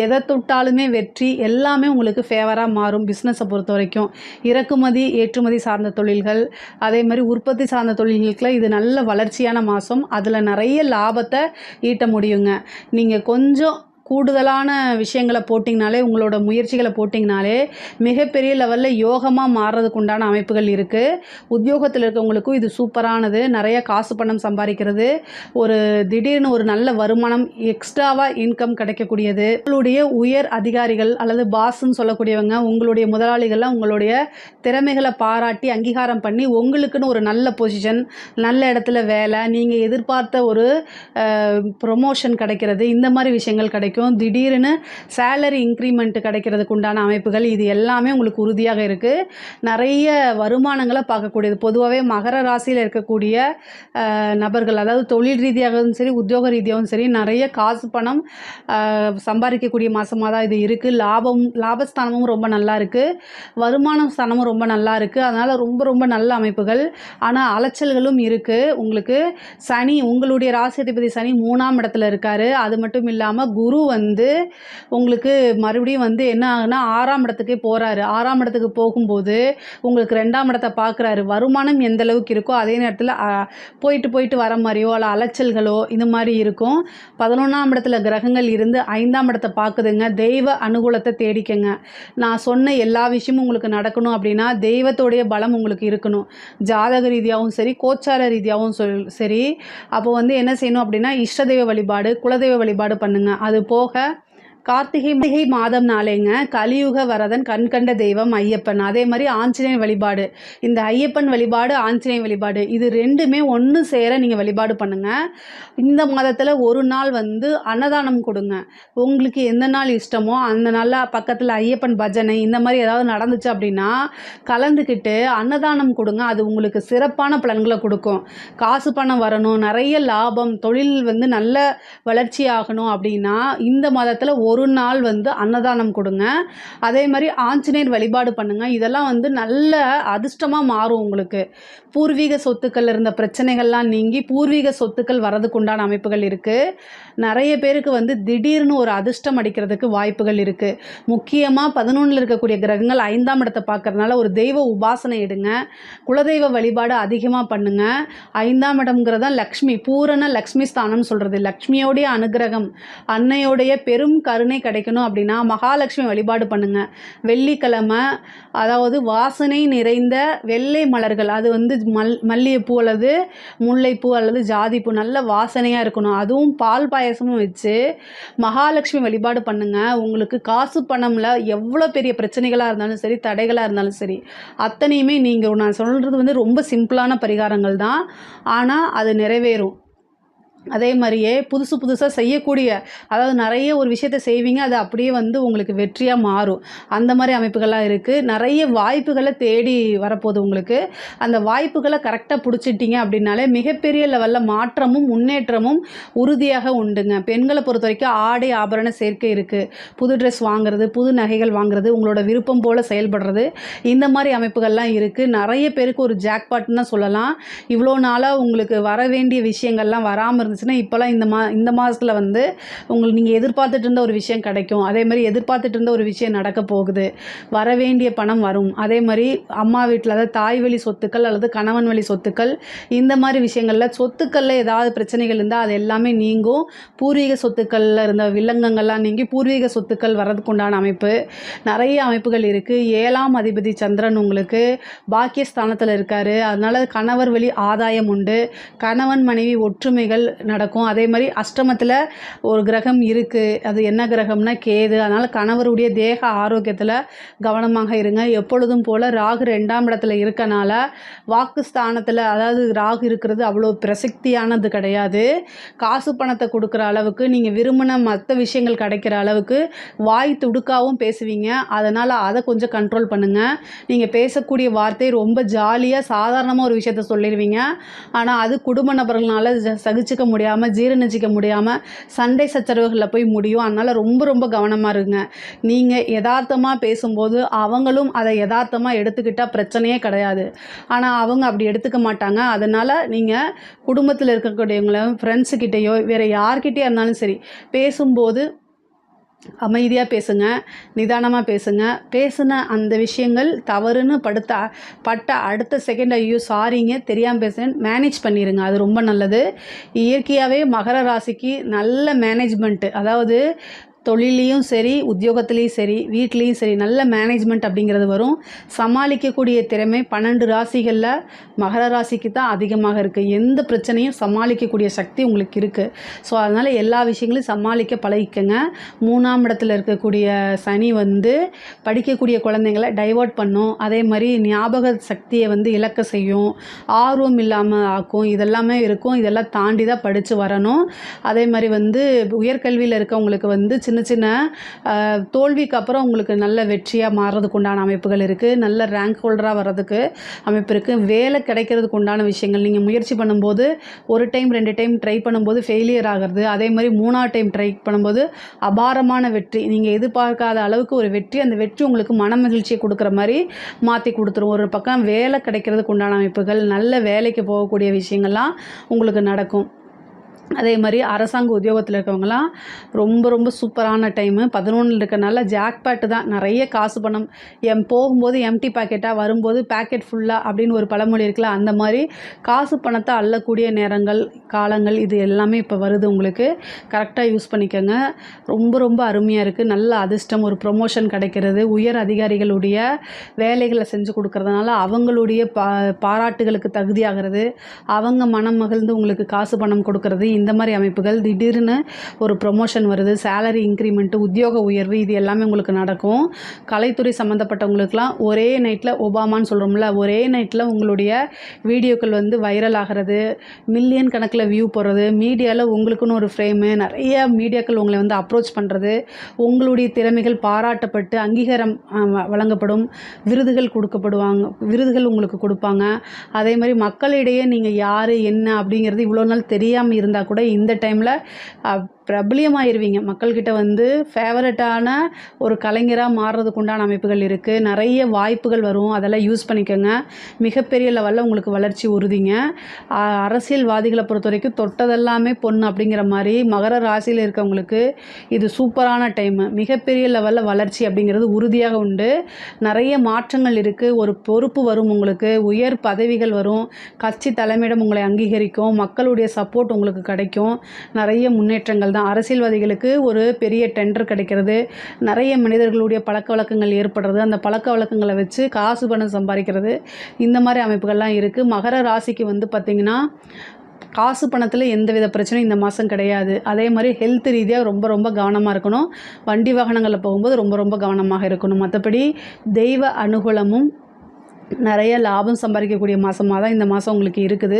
எதை தொட்டாலுமே வெற்றி, எல்லாமே உங்களுக்கு ஃபேவராக மாறும். பிஸ்னஸை பொறுத்த வரைக்கும் இறக்குமதி ஏற்றுமதி சார்ந்த தொழில்கள், அதே மாதிரி உற்பத்தி சார்ந்த தொழில்களுக்குலாம் இது நல்ல வளர்ச்சியான மாதம். அதில் நிறைய லாபத்தை ஈட்ட முடியுங்க. நீங்கள் கொஞ்சம் கூடுதலான விஷயங்களை போட்டிங்கனாலே, உங்களோட முயற்சிகளை போட்டிங்கனாலே மிகப்பெரிய லெவலில் யோகமாக மாறுறதுக்கு உண்டான அமைப்புகள் இருக்குது. உத்தியோகத்தில் இருக்கவங்களுக்கும் இது சூப்பரானது. நிறைய காசு பணம் சம்பாதிக்கிறது, ஒரு திடீர்னு ஒரு நல்ல வருமானம், எக்ஸ்ட்ராவாக இன்கம் கிடைக்கக்கூடியது. உங்களுடைய உயர் அதிகாரிகள் அல்லது பாஸ்ன்னு சொல்லக்கூடியவங்க, உங்களுடைய முதலாளிகள்லாம் உங்களுடைய திறமைகளை பாராட்டி அங்கீகாரம் பண்ணி உங்களுக்குன்னு ஒரு நல்ல பொசிஷன், நல்ல இடத்துல வேலை, நீங்கள் எதிர்பார்த்த ஒரு ப்ரொமோஷன் கிடைக்கிறது, இந்த மாதிரி விஷயங்கள் கிடைக்கும். திடீர்னு சேலரி இன்க்ரிமெண்ட் கிடைக்கிறதுக்கு உண்டான அமைப்புகள், இது எல்லாமே உங்களுக்கு உறுதியாக இருக்குது. நிறைய வருமானங்களை பார்க்கக்கூடியது. பொதுவாகவே மகர ராசியில் இருக்கக்கூடிய நபர்கள், அதாவது தொழில் ரீதியாகவும் சரி உத்தியோக ரீதியாகவும் சரி, நிறைய காசு பணம் சம்பாதிக்கக்கூடிய மாதமாக தான் இது இருக்குது. லாபஸ்தானமும் ரொம்ப நல்லா இருக்குது, வருமான ஸ்தானமும் ரொம்ப நல்லா இருக்குது. அதனால் ரொம்ப ரொம்ப நல்ல அமைப்புகள். ஆனால் அலைச்சல்களும் இருக்குது. உங்களுக்கு சனி, உங்களுடைய ராசி அதிபதி சனி 3ஆம் இடத்துல இருக்கார். அது மட்டும் இல்லாமல் குரு வந்து உங்களுக்கு மறுபடியும் வந்து என்ன ஆகுனா 6ஆம் இடத்துக்கே போகிறாரு. 6ஆம் இடத்துக்கு போகும்போது உங்களுக்கு 2ஆம் இடத்தை பார்க்குறாரு. வருமானம் எந்த அளவுக்கு இருக்கோ அதே நேரத்தில் போயிட்டு வர மாதிரியோ அல்ல அலைச்சல்களோ இந்த மாதிரி இருக்கும். 11ஆம் இடத்துல கிரகங்கள் இருந்து 5ஆம் இடத்தை பார்க்குதுங்க. தெய்வ அனுகூலத்தை தேடிக்கங்க. நான் சொன்ன எல்லா விஷயமும் உங்களுக்கு நடக்கணும் அப்படின்னா தெய்வத்தோடைய பலம் உங்களுக்கு இருக்கணும். ஜாதக ரீதியாகவும் சரி, கோச்சார ரீதியாகவும் சரி. அப்போ வந்து என்ன செய்யணும் அப்படின்னா இஷ்ட தெய்வ வழிபாடு, குலதெய்வ வழிபாடு பண்ணுங்க. அது போக கார்த்திகை மாதம் நாளேங்க கலியுக வரதன் கண்கண்ட தெய்வம் ஐயப்பன். அதே மாதிரி ஆஞ்சநேயர் வழிபாடு. இந்த ஐயப்பன் வழிபாடு, ஆஞ்சநேயர் வழிபாடு, இது ரெண்டுமே ஒன்று சேர நீங்கள் வழிபாடு பண்ணுங்கள். இந்த மாதத்தில் ஒரு நாள் வந்து அன்னதானம் கொடுங்க. உங்களுக்கு எந்த நாள் இஷ்டமோ அந்த நாளில் பக்கத்தில் ஐயப்பன் பஜனை இந்த மாதிரி ஏதாவது நடந்துச்சு அப்படின்னா கலந்துக்கிட்டு அன்னதானம் கொடுங்க. அது உங்களுக்கு சிறப்பான பலன்களை கொடுக்கும். காசு பணம் வரணும், நிறைய லாபம், தொழில் வந்து நல்ல வளர்ச்சி ஆகணும் அப்படின்னா இந்த மாதத்தில் ஒரு நாள் வந்து அன்னதானம் கொடுங்க. அதே மாதிரி ஆஞ்சநேயர் வழிபாடு பண்ணுங்க. இதெல்லாம் வந்து நல்ல அதிர்ஷ்டமாக மாறும். உங்களுக்கு பூர்வீக சொத்துக்கள் இருந்த பிரச்சனைகள்லாம் நீங்கி பூர்வீக சொத்துக்கள் வரதுக்கு உண்டான அமைப்புகள் இருக்குது. நிறைய பேருக்கு வந்து திடீர்னு ஒரு அதிர்ஷ்டம் அடிக்கிறதுக்கு வாய்ப்புகள் இருக்குது. முக்கியமாக 11ல் இருக்கக்கூடிய கிரகங்கள் 5ஆம் இடத்தை பார்க்கறதுனால ஒரு தெய்வ உபாசனை எடுங்க. குலதெய்வ வழிபாடு அதிகமாக பண்ணுங்க. 5ஆம் இடம்ங்கிறத லக்ஷ்மி, பூரண லக்ஷ்மி ஸ்தானம்னு சொல்கிறது. லக்ஷ்மியோடைய அனுகிரகம், அன்னையோடைய பெரும் கருணை கிடைக்கணும் அப்படின்னா மகாலட்சுமி வழிபாடு பண்ணுங்க. வெள்ளிக்கிழமை, அதாவது வாசனை நிறைந்த வெள்ளை மலர்கள், அது வந்து மல்லிகைப்பூ அல்லது முல்லைப்பூ அல்லது ஜாதிப்பூ, நல்ல வாசனையாக இருக்கணும். அதுவும் பால் பாயசமும் வச்சு மகாலட்சுமி வழிபாடு பண்ணுங்க. உங்களுக்கு காசு பணம்ல எவ்வளோ பெரிய பிரச்சனைகளாக இருந்தாலும் சரி, தடைகளாக இருந்தாலும் சரி, அத்தனையுமே நீங்கள், நான் சொல்கிறது வந்து ரொம்ப சிம்பிளான பரிகாரங்கள் தான், ஆனால் அது நிறைவேறும். அதே மாதிரியே புதுசாக செய்யக்கூடிய, அதாவது நிறைய ஒரு விஷயத்தை செய்வீங்க, அது அப்படியே வந்து உங்களுக்கு வெற்றியாக மாறும். அந்த மாதிரி அமைப்புகள்லாம் இருக்குது. நிறைய வாய்ப்புகளை தேடி வரப்போகுது உங்களுக்கு. அந்த வாய்ப்புகளை கரெக்டாக பிடிச்சிட்டிங்க அப்படின்னாலே மிகப்பெரிய லெவலில் மாற்றமும் முன்னேற்றமும் உறுதியாக உண்டுங்க. பெண்களை பொறுத்த வரைக்கும் ஆடை ஆபரண சேர்க்கை இருக்குது. புது ட்ரெஸ் வாங்குறது, புது நகைகள் வாங்குறது, உங்களோட விருப்பம் போல் செயல்படுறது, இந்த மாதிரி அமைப்புகள்லாம் இருக்குது. நிறைய பேருக்கு ஒரு ஜாக்பாட்னு தான் சொல்லலாம். இவ்வளோ நாளாக உங்களுக்கு வர வேண்டிய விஷயங்கள்லாம் வராமல் இருந்துச்சுன்னா இப்போலாம் இந்த மாதத்தில் வந்து உங்களுக்கு நீங்கள் எதிர்பார்த்துட்டு இருந்த ஒரு விஷயம் கிடைக்கும். அதே மாதிரி எதிர்பார்த்துட்டு இருந்த ஒரு விஷயம் நடக்க போகுது. வர வேண்டிய பணம் வரும். அதே மாதிரி அம்மா வீட்டில், அதாவது தாய் வழி சொத்துக்கள் அல்லது கணவன் வழி சொத்துக்கள், இந்த மாதிரி விஷயங்களில் சொத்துக்களில் ஏதாவது பிரச்சனைகள் இருந்தால் அது எல்லாமே நீங்கும். பூர்வீக சொத்துக்களில் இருந்த வில்லங்கங்கள்லாம் நீங்கி பூர்வீக சொத்துக்கள் வர்றதுக்கு உண்டான அமைப்பு, நிறைய அமைப்புகள் இருக்குது. 7ஆம் அதிபதி சந்திரன் உங்களுக்கு பாக்கியஸ்தானத்தில் இருக்கார். அதனால் கணவர் வழி ஆதாயம் உண்டு. கணவன் மனைவி ஒற்றுமைகள், நடக்கும். அதே மாதிரி அஷ்டமத்தில் ஒரு கிரகம் இருக்குது, அது என்ன கிரகம்னா கேது. அதனால் கணவருடைய தேக ஆரோக்கியத்தில் கவனமாக இருங்க. எப்பொழுதும் போல் ராகு 2ஆம் இடத்துல இருக்கனால வாக்குஸ்தானத்தில், அதாவது ராகு இருக்கிறது அவ்வளோ பிரசக்தியானது கிடையாது. காசு பணத்தை கொடுக்குற அளவுக்கு, நீங்கள் விரும்பின மற்ற விஷயங்கள் கிடைக்கிற அளவுக்கு வாய் துடுக்காவும் பேசுவீங்க. அதனால் அதை கொஞ்சம் கண்ட்ரோல் பண்ணுங்கள். நீங்கள் பேசக்கூடிய வார்த்தை ரொம்ப ஜாலியாக சாதாரணமாக ஒரு விஷயத்த சொல்லிடுவீங்க. ஆனால் அது குடும்ப நபர்களால் சகிச்சுக்க முடியாமல், ஜீரணிச்சிக்க முடியாமல் சண்டை சச்சரவுகளில் போய் முடியும். அதனால் ரொம்ப ரொம்ப கவனமாக இருங்க. நீங்கள் யதார்த்தமாக பேசும்போது அவங்களும் அதை யதார்த்தமாக எடுத்துக்கிட்டால் பிரச்சனையே கிடையாது. ஆனால் அவங்க அப்படி எடுத்துக்க மாட்டாங்க. அதனால் நீங்கள் குடும்பத்தில் இருக்கக்கூடியவங்கள, ஃப்ரெண்ட்ஸுக்கிட்டேயோ வேறு யார்கிட்டயே இருந்தாலும் சரி, பேசும்போது அமைதியாக பேசுங்க, நிதானமாக பேசுங்க. பேசின அந்த விஷயங்கள் தவறுன்னு பட்ட அடுத்த செகண்ட் ஐயோ சாரிங்க தெரியாமல் பேசுகிறேன் மேனேஜ் பண்ணிடுங்க. அது ரொம்ப நல்லது. இயற்கையாகவே மகர ராசிக்கு நல்ல மேனேஜ்மெண்ட்டு, அதாவது தொழிலையும் சரி, உத்தியோகத்துலேயும் சரி, வீட்லேயும் சரி, நல்ல மேனேஜ்மெண்ட் அப்படிங்கிறது வரும். சமாளிக்கக்கூடிய திறமை 12 ராசிகளில் மகர ராசிக்கு தான் அதிகமாக இருக்குது. எந்த பிரச்சனையும் சமாளிக்கக்கூடிய சக்தி உங்களுக்கு இருக்குது. ஸோ அதனால் எல்லா விஷயங்களையும் சமாளிக்க பழகிக்கங்க. 3ஆம் இடத்துல இருக்கக்கூடிய சனி படிக்கக்கூடிய குழந்தைங்களை டைவர்ட் பண்ணும். அதே மாதிரி ஞாபக சக்தியை இழக்க செய்யும், ஆர்வம் இல்லாமல் ஆக்கும். இதெல்லாமே இருக்கும். இதெல்லாம் தாண்டி தான் படித்து வரணும். அதே மாதிரி உயர்கல்வியில் இருக்கவங்களுக்கு சின்ன சின்ன தோல்விக்கு அப்புறம் உங்களுக்கு நல்ல வெற்றியாக மாறுறதுக்கு உண்டான அமைப்புகள் இருக்குது. நல்ல ரேங்க் ஹோல்டராக வர்றதுக்கு அமைப்பு இருக்குது. வேலை கிடைக்கிறதுக்கு உண்டான விஷயங்கள், நீங்கள் முயற்சி பண்ணும்போது 1 டைம் 2 டைம் ட்ரை பண்ணும்போது ஃபெயிலியர் ஆகிறது, அதே மாதிரி 3ஆவது டைம் ட்ரை பண்ணும்போது அபாரமான வெற்றி, நீங்கள் எதிர்பார்க்காத அளவுக்கு ஒரு வெற்றி, அந்த வெற்றி உங்களுக்கு மன மகிழ்ச்சியை கொடுக்குற மாதிரி மாற்றி கொடுத்துரும். ஒரு பக்கம் வேலை கிடைக்கிறதுக்கு உண்டான அமைப்புகள், நல்ல வேலைக்கு போகக்கூடிய விஷயங்கள்லாம் உங்களுக்கு நடக்கும். அதே மாதிரி அரசாங்க உத்தியோகத்தில் இருக்கவங்களாம் ரொம்ப ரொம்ப சூப்பரான டைமு. 11 இருக்கனால ஜாக்பாட்டு தான். நிறைய காசு பணம் போகும்போது எம்டி பாக்கெட்டாக, வரும்போது பேக்கெட் ஃபுல்லாக அப்படின்னு ஒரு பழமொழி இருக்குல்ல, அந்த மாதிரி காசு பணத்தை அள்ளக்கூடிய நேரங்கள், காலங்கள் இது எல்லாமே இப்போ வருது. உங்களுக்கு கரெக்டாக யூஸ் பண்ணிக்கோங்க. ரொம்ப ரொம்ப அருமையாக இருக்குது. நல்ல அதிர்ஷ்டம், ஒரு ப்ரொமோஷன் கிடைக்கிறது, உயர் அதிகாரிகளுடைய வேலைகளை செஞ்சு கொடுக்கறதுனால அவங்களுடைய பாராட்டுகளுக்கு தகுதியாகிறது, அவங்க மனம் மகிழ்ந்து உங்களுக்கு காசு பணம் கொடுக்கறது, இந்த மாதிரி அமைப்புகள். திடீர்னு ஒரு ப்ரொமோஷன் வருது, சேலரி இன்க்ரிமெண்ட்டு, உத்தியோக உயர்வு, இது எல்லாமே உங்களுக்கு நடக்கும். கலைத்துறை சம்மந்தப்பட்டவங்களுக்குலாம் ஒரே நைட்டில் ஒபாமான்னு சொல்கிறோம்ல, ஒரே நைட்டில் உங்களுடைய வீடியோக்கள் வைரல் ஆகிறது, மில்லியன் கணக்கில் வியூ போடுறது, மீடியாவில் உங்களுக்குன்னு ஒரு ஃப்ரேமு, நிறைய மீடியாக்கள் உங்களை அப்ரோச் பண்ணுறது, உங்களுடைய திறமைகள் பாராட்டப்பட்டு அங்கீகாரம் வழங்கப்படும், விருதுகள் கொடுக்கப்படுவாங்க, விருதுகள் உங்களுக்கு கொடுப்பாங்க. அதே மாதிரி மக்களிடையே நீங்கள் யார் என்ன அப்படிங்கிறது இவ்வளோ நாள் தெரியாமல் இருந்தால் கூட இந்த டைமில் பிரபலியமாயிருவீங்க. மக்கள்கிட்ட ஃபேவரட்டான ஒரு கலைஞராக மாறுறதுக்கு உண்டான அமைப்புகள் இருக்குது. நிறைய வாய்ப்புகள் வரும், அதெல்லாம் யூஸ் பண்ணிக்கோங்க. மிகப்பெரிய லெவலில் உங்களுக்கு வளர்ச்சி உறுதிங்க. அரசியல்வாதிகளை பொறுத்த வரைக்கும் தொட்டதெல்லாமே பொண்ணு அப்படிங்கிற மாதிரி மகர ராசியில் இருக்கவங்களுக்கு இது சூப்பரான டைமு. மிகப்பெரிய லெவலில் வளர்ச்சி அப்படிங்கிறது உறுதியாக உண்டு. நிறைய மாற்றங்கள் இருக்குது. ஒரு பொறுப்பு வரும், உங்களுக்கு உயர் பதவிகள் வரும், கட்சி தலைமையிடம் உங்களை அங்கீகரிக்கும், மக்களுடைய சப்போர்ட் உங்களுக்கு கிடைக்கும். நிறைய முன்னேற்றங்கள் தான். அரசியல்வாதிகளுக்கு ஒரு பெரிய டெண்டர் கிடைக்கிறது, நிறைய மனிதர்களுடைய பழக்க வழக்கங்கள் ஏற்படுறது, அந்த பழக்க வழக்கங்களை வச்சு காசு பணம் சம்பாதிக்கிறது, இந்த மாதிரி அமைப்புகள்லாம் இருக்குது. மகர ராசிக்கு பார்த்திங்கன்னா காசு பணத்தில் எந்தவித பிரச்சனையும் இந்த மாதம் கிடையாது. அதே மாதிரி ஹெல்த் ரீதியாக ரொம்ப ரொம்ப கவனமாக இருக்கணும். வண்டி வாகனங்களில் போகும்போது ரொம்ப ரொம்ப கவனமாக இருக்கணும். மற்றபடி தெய்வ அனுகூலமும் நிறைய லாபம் சம்பாதிக்கக்கூடிய மாதமாக தான் இந்த மாதம் உங்களுக்கு இருக்குது.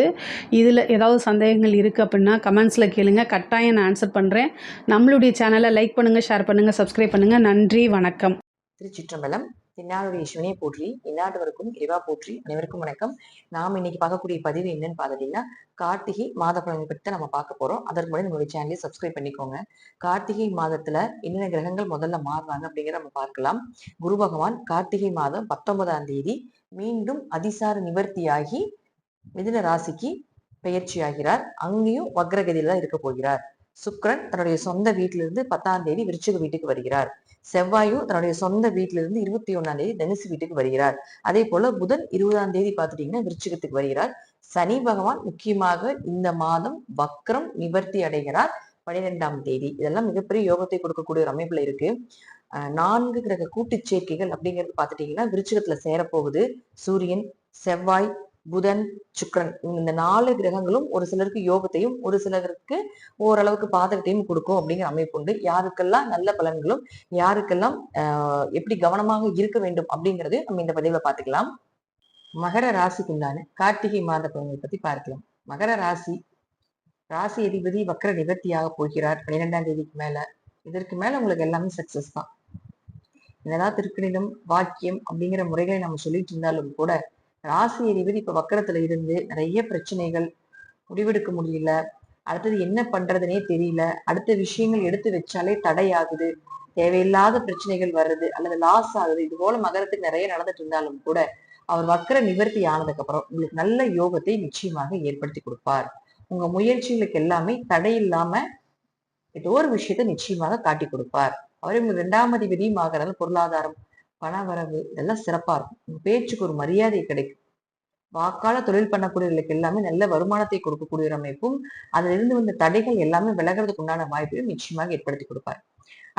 இதில் ஏதாவது சந்தேகங்கள் இருக்குது அப்படின்னா கமெண்ட்ஸில் கேளுங்க, கட்டாயம் நான் ஆன்சர் பண்ணுறேன். நம்மளுடைய சேனலை லைக் பண்ணுங்கள், ஷேர் பண்ணுங்கள், சப்ஸ்கிரைப் பண்ணுங்கள். நன்றி, வணக்கம். திருச்சிற்றம்பலம். தென்னாடுடைய சிவனை போற்றி, இந்நாட்டவருக்கும் இறைவா போற்றி. அனைவருக்கும் வணக்கம். நாம் இன்னைக்கு பார்க்கக்கூடிய பதிவு என்னன்னு பார்த்துட்டீங்கன்னா, கார்த்திகை மாத பலனை பற்றி தான் நம்ம பார்க்க போறோம். அதற்கு முன்னாடி நம்மளுடைய சேனலை சப்ஸ்கிரைப் பண்ணிக்கோங்க. கார்த்திகை மாதத்துல என்னென்ன கிரகங்கள் முதல்ல மாறுறாங்க அப்படிங்கிறத நம்ம பார்க்கலாம். குரு பகவான் கார்த்திகை மாதம் 19ஆம் தேதி மீண்டும் அதிசார நிவர்த்தியாகி மிதுன ராசிக்கு பெயர்ச்சியாகிறார். அங்கேயும் வக்ரகதியில தான் இருக்க போகிறார். சுக்கிரன் தன்னுடைய சொந்த வீட்டிலிருந்து 10ஆம் தேதி விருச்சிக வீட்டுக்கு வருகிறார். செவ்வாயும் தன்னுடைய சொந்த வீட்டிலிருந்து 21ஆம் தேதி தனுசு வீட்டுக்கு வருகிறார். அதே போல புதன் 20ஆம் தேதி பார்த்துட்டீங்கன்னா விருச்சிகத்துக்கு வருகிறார். சனி பகவான் முக்கியமாக இந்த மாதம் வக்ரம் நிவர்த்தி அடைகிறார் 12ஆம் தேதி. இதெல்லாம் மிகப்பெரிய யோகத்தை கொடுக்கக்கூடிய ஒரு அமைப்புல இருக்கு. 4 கிரக கூட்டு சேர்க்கைகள் அப்படிங்கிறது பார்த்துட்டீங்கன்னா விருச்சிகத்துல சேரப்போகுது. சூரியன், செவ்வாய், புதன், சுக்கிரன் இந்த 4 கிரகங்களும் ஒரு சிலருக்கு யோகத்தையும் ஒரு சிலருக்கு ஓரளவுக்கு பாதகத்தையும் கொடுக்கும் அப்படிங்கிற அமைப்பு உண்டு. யாருக்கெல்லாம் நல்ல பலன்களும் யாருக்கெல்லாம் எப்படி கவனமாக இருக்க வேண்டும் அப்படிங்கறது நம்ம இந்த பதிவுல பாத்துக்கலாம். மகர ராசிக்குண்டான கார்த்திகை மாத பலன்களை பத்தி பார்க்கலாம். மகர ராசி அதிபதி வக்ர நிவர்த்தியாக போகிறார் 12ஆம் தேதிக்கு மேல. இதற்கு மேல உங்களுக்கு எல்லாமே சக்சஸ் தான். என்னதான் திருக்கணிதம் வாக்கியம் அப்படிங்கிற முறைகளை நம்ம சொல்லிட்டு இருந்தாலும் கூட ராசி அதிபதி இப்ப வக்கரத்துல இருந்து நிறைய பிரச்சனைகள், முடிவெடுக்க முடியல, அடுத்தது என்ன பண்றதுனே தெரியல, அடுத்த விஷயங்கள் எடுத்து வச்சாலே தடையாகுது, தேவையில்லாத பிரச்சனைகள் வருது அல்லது லாஸ் ஆகுது, இது போல மகரத்துக்கு நிறைய நடந்துட்டு இருந்தாலும் கூட அவர் வக்கர நிவர்த்தி ஆனதுக்கு அப்புறம் உங்களுக்கு நல்ல யோகத்தை நிச்சயமாக ஏற்படுத்தி கொடுப்பார். உங்க முயற்சிகளுக்கு எல்லாமே தடை இல்லாம ஏதோ ஒரு விஷயத்த நிச்சயமாக காட்டி கொடுப்பார். அவரே உங்க 2ஆம் அதிபதியும் ஆகிறாரு. பொருளாதாரம், பணவரவு இதெல்லாம் சிறப்பா இருக்கும். உங்க பேச்சுக்கு ஒரு மரியாதை கிடைக்கும். வாக்கால தொழில் பண்ணக்கூடியவர்களுக்கு எல்லாமே நல்ல வருமானத்தை கொடுக்கக்கூடிய ஒரு அமைப்பும், அதுல இருந்து வந்த தடைகள் எல்லாமே விலகிறதுக்கு உண்டான வாய்ப்பையும் நிச்சயமாக ஏற்படுத்தி கொடுப்பார்.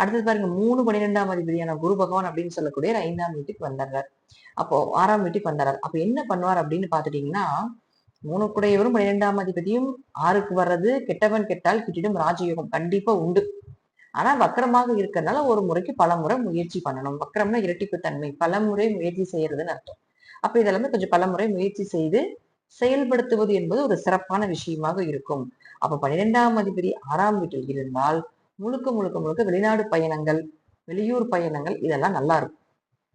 அடுத்தது பாருங்க 3 12ஆம் அதிபதியான குரு பகவான் அப்படின்னு சொல்லக்கூடிய 5ஆம் வீட்டுக்கு வந்துடுறார். அப்போ 6ஆம் வீட்டுக்கு வந்துடுறார். அப்ப என்ன பண்ணுவார் அப்படின்னு பாத்துட்டீங்கன்னா, 3 குடையவரும் 12ஆம் அதிபதியும் 6க்கு வர்றது கெட்டவன் கெட்டால் கிட்டிடும் ராஜயோகம் கண்டிப்பா உண்டு. ஆனா வக்கரமாக இருக்கிறதுனால ஒரு முறைக்கு பல முறை முயற்சி பண்ணணும். வக்கரம்னா இரட்டிப்பு தன்மை, பல முறை முயற்சி செய்யறதுன்னு அர்த்தம். அப்ப இதெல்லாமே கொஞ்சம் பல முறை முயற்சி செய்து செயல்படுத்துவது என்பது ஒரு சிறப்பான விஷயமாக இருக்கும். அப்ப 12ஆம் அதிபதி 6ஆம் வீட்டில் இருந்தால் முழுக்க முழுக்க முழுக்க வெளிநாடு பயணங்கள், வெளியூர் பயணங்கள் இதெல்லாம் நல்லா இருக்கும்.